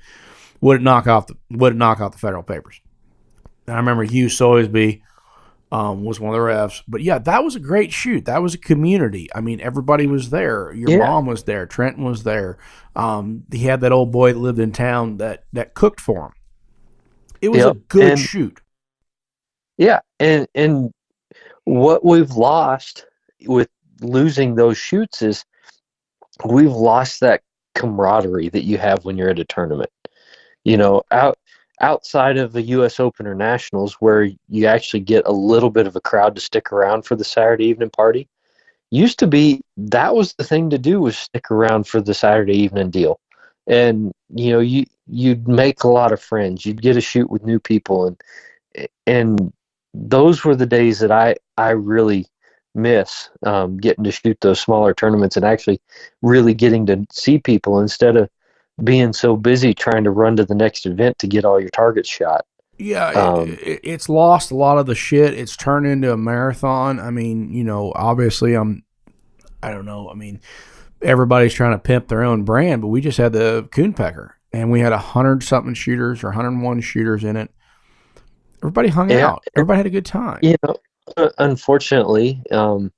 Wouldn't knock off the federal papers. And I remember Hugh Soisby was one of the refs. But yeah, that was a great shoot. That was a community. I mean, everybody was there. Your mom was there. Trenton was there. He had that old boy that lived in town that cooked for him. It was a good shoot. Yeah, and what we've lost with losing those shoots is we've lost that camaraderie that you have when you're at a tournament. You know, outside of the U.S. Open or Nationals, where you actually get a little bit of a crowd to stick around for the Saturday evening party, used to be that was the thing to do, was stick around for the Saturday evening deal. And, you know, you'd make a lot of friends. You'd get to shoot with new people. And those were the days that I really miss, getting to shoot those smaller tournaments and actually really getting to see people instead of being so busy trying to run to the next event to get all your targets shot. Yeah, it's lost a lot of the shit. It's turned into a marathon. I mean, you know, obviously I don't know. I mean, everybody's trying to pimp their own brand, but we just had the Coonpecker, and we had 100-something shooters or 101 shooters in it. Everybody hung out. Everybody had a good time. You know, unfortunately, you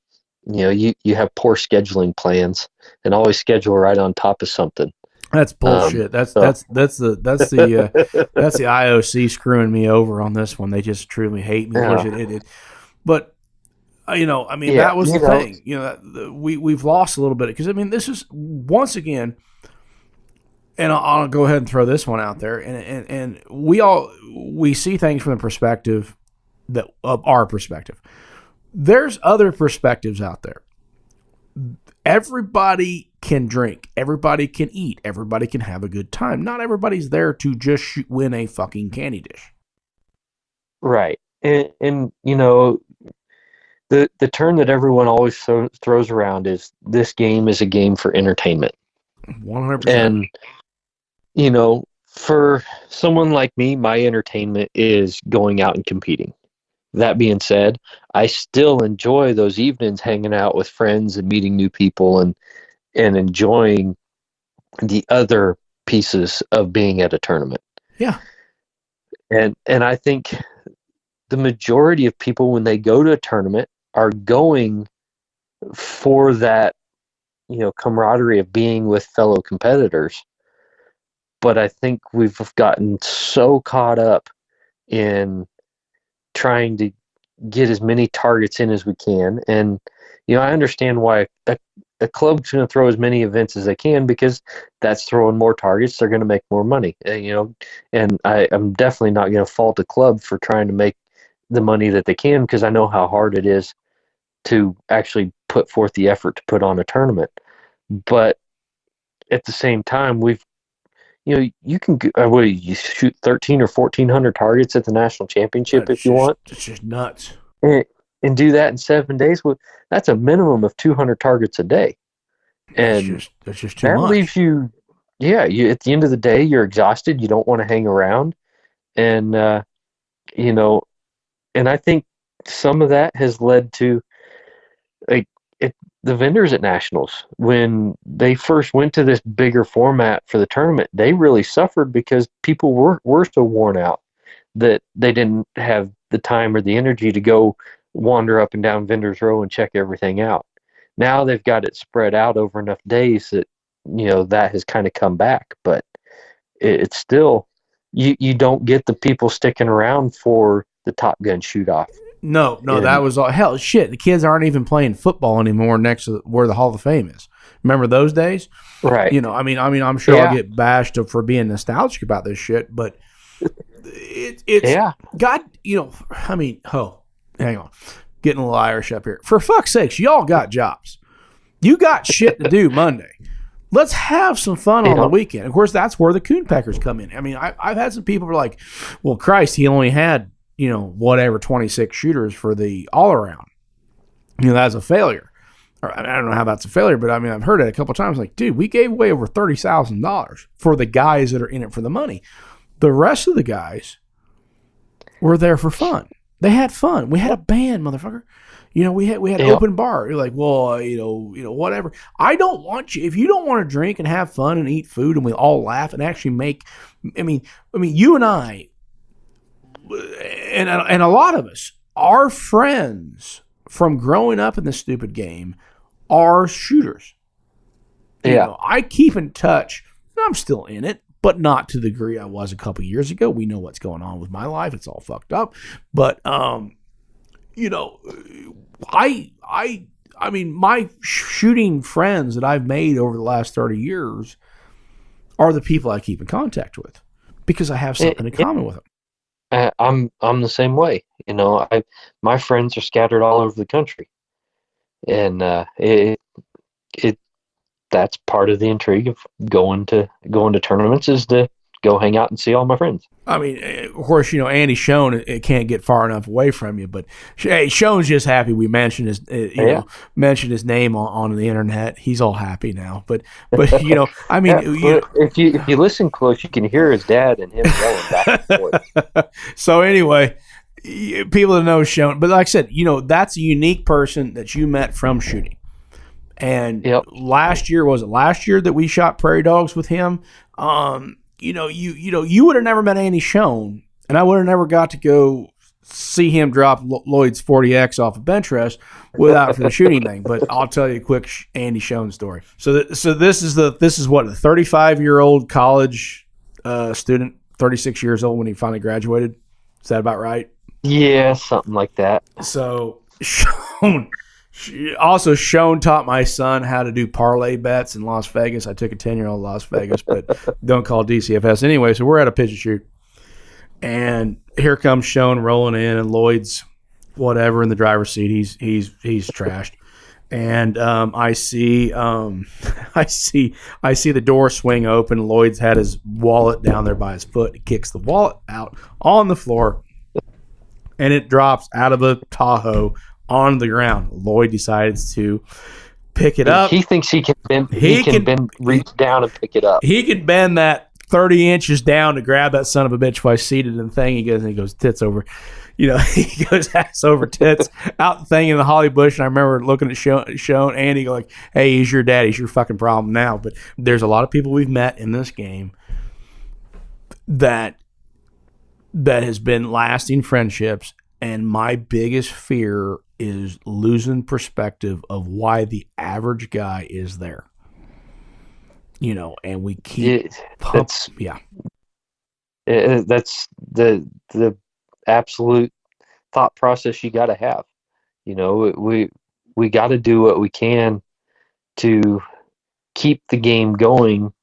know, you have poor scheduling plans and always schedule right on top of something. That's bullshit. That's the IOC screwing me over on this one. They just truly hate me. But you know, I mean, that was the thing. You know, we've lost a little bit because I mean, this is once again, and I'll go ahead and throw this one out there. And we see things from the perspective of our perspective. There's other perspectives out there. Everybody can drink. Everybody can eat. Everybody can have a good time. Not everybody's there to just win a fucking candy dish. Right. And you know, the term that everyone always throws around is this game is a game for entertainment. 100%. And, you know, for someone like me, my entertainment is going out and competing. That being said, I still enjoy those evenings hanging out with friends and meeting new people and enjoying the other pieces of being at a tournament. Yeah. And I think the majority of people, when they go to a tournament, are going for that, you know, camaraderie of being with fellow competitors. But I think we've gotten so caught up in trying to get as many targets in as we can. And, you know, I understand why a club's going to throw as many events as they can because that's throwing more targets. They're going to make more money, you know, and I'm definitely not going to fault a club for trying to make the money that they can because I know how hard it is to actually put forth the effort to put on a tournament. But at the same time, you know, you can you shoot 13 or 1,400 targets at the national championship if you want. It's just nuts. And do that in 7 days. Well, that's a minimum of 200 targets a day. And that's just too that much. leaves you, you at the end of the day, you're exhausted. You don't want to hang around. And, you know, and I think some of that has led to the vendors at Nationals, when they first went to this bigger format for the tournament, they really suffered because people were so worn out that they didn't have the time or the energy to go wander up and down Vendors Row and check everything out. Now they've got it spread out over enough days that, you know, that has kind of come back, but it's still, you don't get the people sticking around for the Top Gun shoot off. No, that was all hell. Shit, the kids aren't even playing football anymore next to where the Hall of Fame is. Remember those days? Right. You know, I mean, I'm sure I'll get bashed for being nostalgic about this shit, but it's God. You know, I mean, hang on, getting a little Irish up here. For fuck's sakes, y'all got jobs. You got shit to do Monday. Let's have some fun on the weekend. Of course, that's where the coon peckers come in. I mean, I've had some people who are like, well, Christ, he only had, 26 shooters for the all around. That's a failure. Or, I don't know how that's a failure, but I mean, I've heard it a couple of times. Like, dude, we gave away over $30,000 for the guys that are in it for the money. The rest of the guys were there for fun. They had fun. We had a band, motherfucker. We had an open bar. You're like, well, whatever. I don't want you. If you don't want to drink and have fun and eat food and we all laugh and actually make, I mean, you and I, and a lot of us, our friends from growing up in this stupid game are shooters. I keep in touch. I'm still in it, but not to the degree I was a couple years ago. We know what's going on with my life. It's all fucked up. But, I mean, my shooting friends that I've made over the last 30 years are the people I keep in contact with because I have something in common with them. I'm the same way. My friends are scattered all over the country, and that's part of the intrigue of going to tournaments is to go hang out and see all my friends. I mean, of course, Andy Schoen, it can't get far enough away from you, but hey, Schoen's just happy we mentioned his mentioned his name on the internet. He's all happy now, but I mean, if you listen close, you can hear his dad and him yelling back and forth. So anyway, people that know Schoen, but like I said, that's a unique person that you met from shooting. And last year that we shot prairie dogs with him. You would have never met Andy Schoen, and I would have never got to go see him drop Lloyd's 40X off a bench rest without for the shooting thing. But I'll tell you a quick Andy Schoen story. So this is what, a 35-year-old college student, 36 years old when he finally graduated. Is that about right? Yeah, something like that. So Schoen taught my son how to do parlay bets in Las Vegas. I took a 10-year-old to Las Vegas, but don't call DCFS anyway. So we're at a pitch and shoot, and here comes Schoen rolling in, and Lloyd's whatever in the driver's seat. He's trashed, and I see the door swing open. Lloyd's had his wallet down there by his foot. He kicks the wallet out on the floor, and it drops out of a Tahoe on the ground. Lloyd decides to pick it up. He thinks he can reach down and pick it up. He can bend that 30 inches down to grab that son of a bitch while he's seated in the thing. He goes tits over. He goes ass over tits out the thing in the holly bush. And I remember looking at Schoen, Andy go like, hey, he's your dad. He's your fucking problem now. But there's a lot of people we've met in this game that has been lasting friendships. And my biggest fear is losing perspective of why the average guy is there. And we keep that's the absolute thought process you got to have. We got to do what we can to keep the game going,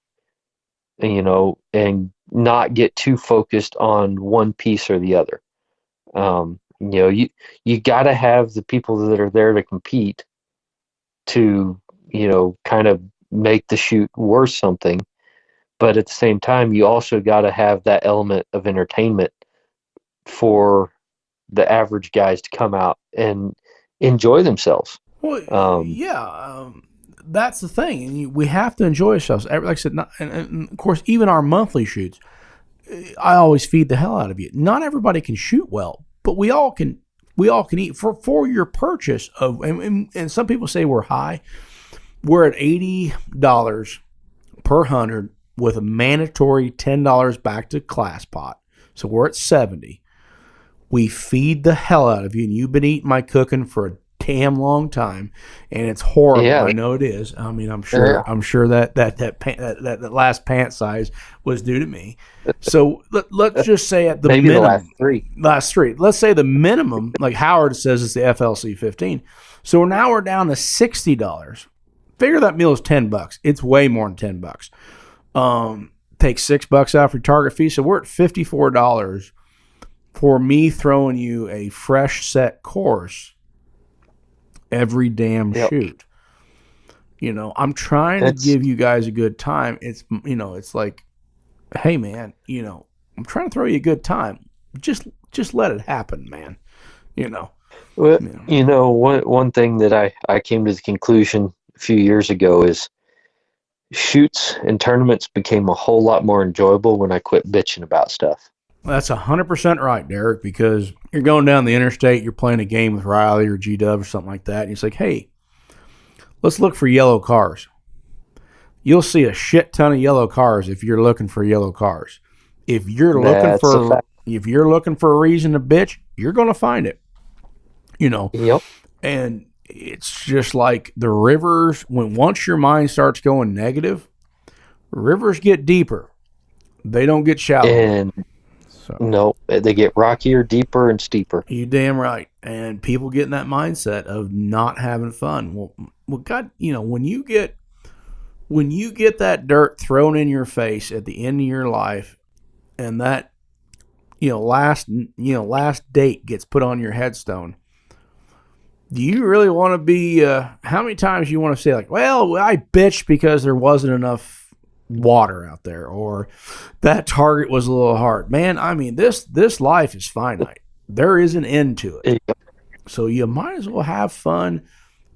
and not get too focused on one piece or the other. You got to have the people that are there to compete to, kind of make the shoot worth something. But at the same time, you also got to have that element of entertainment for the average guys to come out and enjoy themselves. Well, that's the thing. And we have to enjoy ourselves. Like I said, and of course, even our monthly shoots, I always feed the hell out of you. Not everybody can shoot well, but we all can eat for your purchase of, and some people say we're high. We're at $80 per 100 with a mandatory $10 back to class pot. So we're at $70. We feed the hell out of you, and you've been eating my cooking for a damn long time, and it's horrible. Yeah. I know it is. I mean, I'm sure that last pant size was due to me. So let's just say at the Maybe minimum, the last three. Let's say the minimum, like Howard says, it's the FLC 15. So now we're down to $60. Figure that meal is $10. It's way more than $10. Take $6 off your target fee, so we're at $54 for me throwing you a fresh set course every damn shoot. I'm trying to give you guys a good time. It's it's like, hey man, I'm trying to throw you a good time. Just let it happen, man. Well, one thing that I came to the conclusion a few years ago is shoots and tournaments became a whole lot more enjoyable when I quit bitching about stuff. That's 100% right, Derek, because you're going down the interstate, you're playing a game with Riley or G-Dub or something like that, and it's like, hey, let's look for yellow cars. You'll see a shit ton of yellow cars if you're looking for yellow cars. If you're looking for a reason to bitch, you're going to find it. Yep. And it's just like the rivers, once your mind starts going negative, rivers get deeper. They don't get shallower. And no, they get rockier, deeper, and steeper. You damn right. And people get in that mindset of not having fun. Well, God, when you get that dirt thrown in your face at the end of your life, and that last date gets put on your headstone, do you really want to be? How many times you want to say like, well, I bitched because there wasn't enough water out there, or that target was a little hard. Man, I mean, this life is finite. There is an end to it. So you might as well have fun,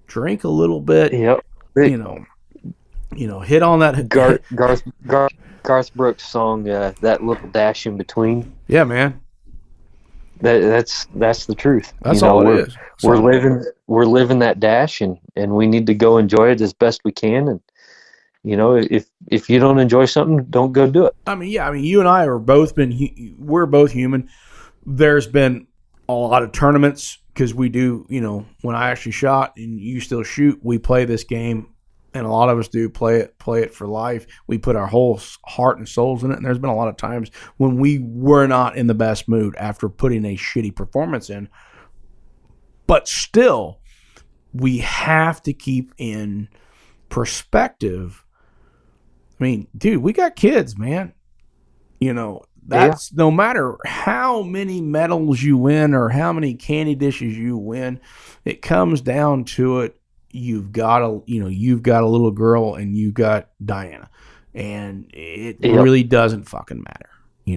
drink a little bit. Yep. Hit on that Garth Brooks song, that little dash in between. Yeah, man. That's the truth. That's all it is. We're living that dash, and we need to go enjoy it as best we can. And if you don't enjoy something, don't go do it. I mean, yeah. I mean, you and I are we're both human. There's been a lot of tournaments because we do. When I actually shot and you still shoot, we play this game, and a lot of us do play it for life. We put our whole heart and souls in it. And there's been a lot of times when we were not in the best mood after putting a shitty performance in, but still, we have to keep in perspective. I mean, dude, we got kids, man. That's no matter how many medals you win or how many candy dishes you win, it comes down to it. You've got a little girl and you've got Diana, and it really doesn't fucking matter.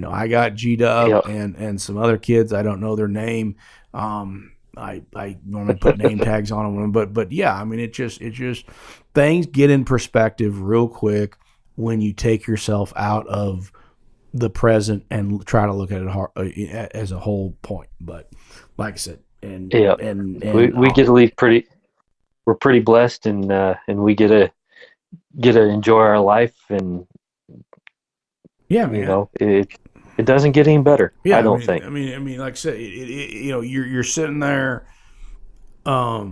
I got G-Dub and some other kids. I don't know their name. I normally put name tags on them, but yeah, I mean, it just things get in perspective real quick when you take yourself out of the present and try to look at it as a whole point. But like I said, and we get to leave pretty. We're pretty blessed, and we get to enjoy our life, and yeah, man. It doesn't get any better. Yeah, I don't think. I mean, like I said, you're sitting there, at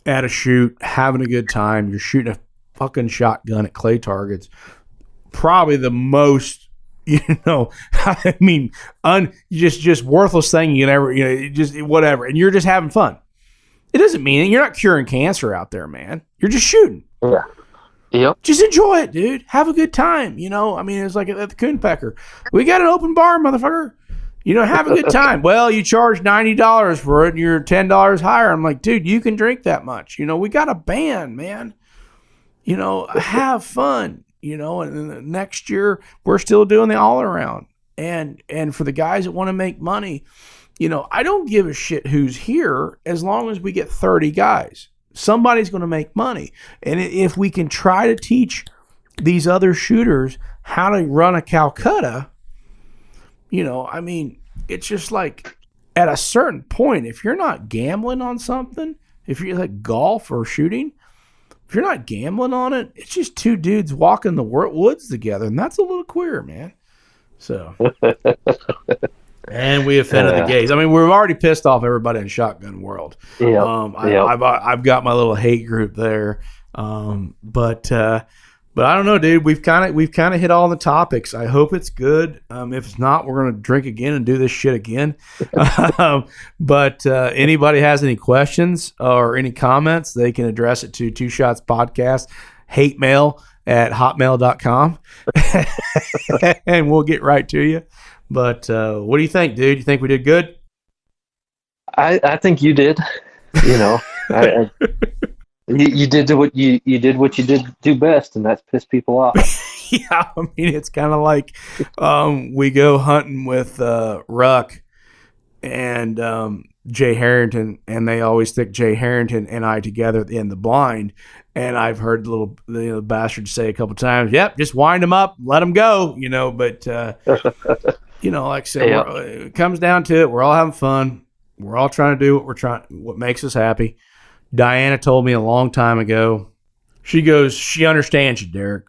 a shoot, having a good time. You're shooting a fucking shotgun at clay targets. Probably the most, I mean, just worthless thing you can ever, just whatever. And you're just having fun. It doesn't mean you're not curing cancer out there, man. You're just shooting. Yeah. Yep. Just enjoy it, dude. Have a good time. I mean, it's like at the Coonpecker. We got an open bar, motherfucker. Have a good time. Well, you charge $90 for it and you're $10 higher. I'm like, dude, you can drink that much. We got a band, man. Have fun. And then next year we're still doing the all around. And for the guys that want to make money, I don't give a shit who's here as long as we get 30 guys. Somebody's going to make money. And if we can try to teach these other shooters how to run a Calcutta, I mean, it's just like at a certain point, if you're not gambling on something, if you're like golf or shooting, if you're not gambling on it, it's just two dudes walking the woods together. And that's a little queer, man. So, and and we offended the gays. I mean, we've already pissed off everybody in Shotgun World. Yeah. I've got my little hate group there. But I don't know, dude. We've kind of hit all the topics. I hope it's good. If it's not, we're gonna drink again and do this shit again. But anybody has any questions or any comments, they can address it to Two Shots Podcast hate mail at hotmail.com and we'll get right to you. But what do you think, dude? You think we did good? I think you did. You know, you did what you did do best, and that's piss people off. Yeah, I mean, it's kind of like we go hunting with Ruck and Jay Harrington, and they always stick Jay Harrington and I together in the blind. And I've heard the bastard say a couple times, "Yep, just wind them up, let them go," you know. But you know, like I said, it comes down to it. We're all having fun. We're all trying to do what makes us happy. Diana told me a long time ago, she goes, she understands you, Derrick,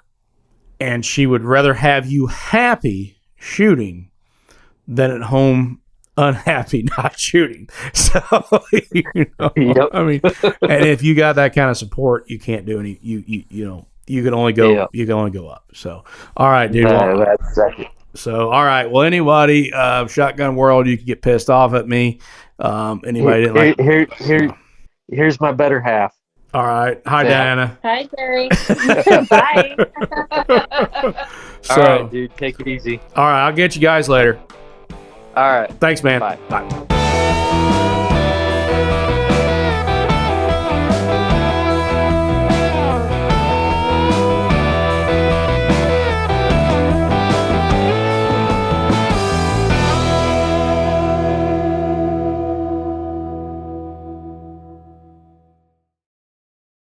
and she would rather have you happy shooting than at home unhappy not shooting. So, you know, Yep. I mean, and if you got that kind of support, you can't do any, you know, you can only go, you can only go up. So, all right, dude. That's exactly. So, all right. Well, anybody, Shotgun World, you can get pissed off at me. Anybody didn't like. Here's my better half. All right. Hi, Diana. Hi, Gary. Bye. So, All right, dude. Take it easy. all right. I'll get you guys later. All right. Thanks, man. Bye. Bye.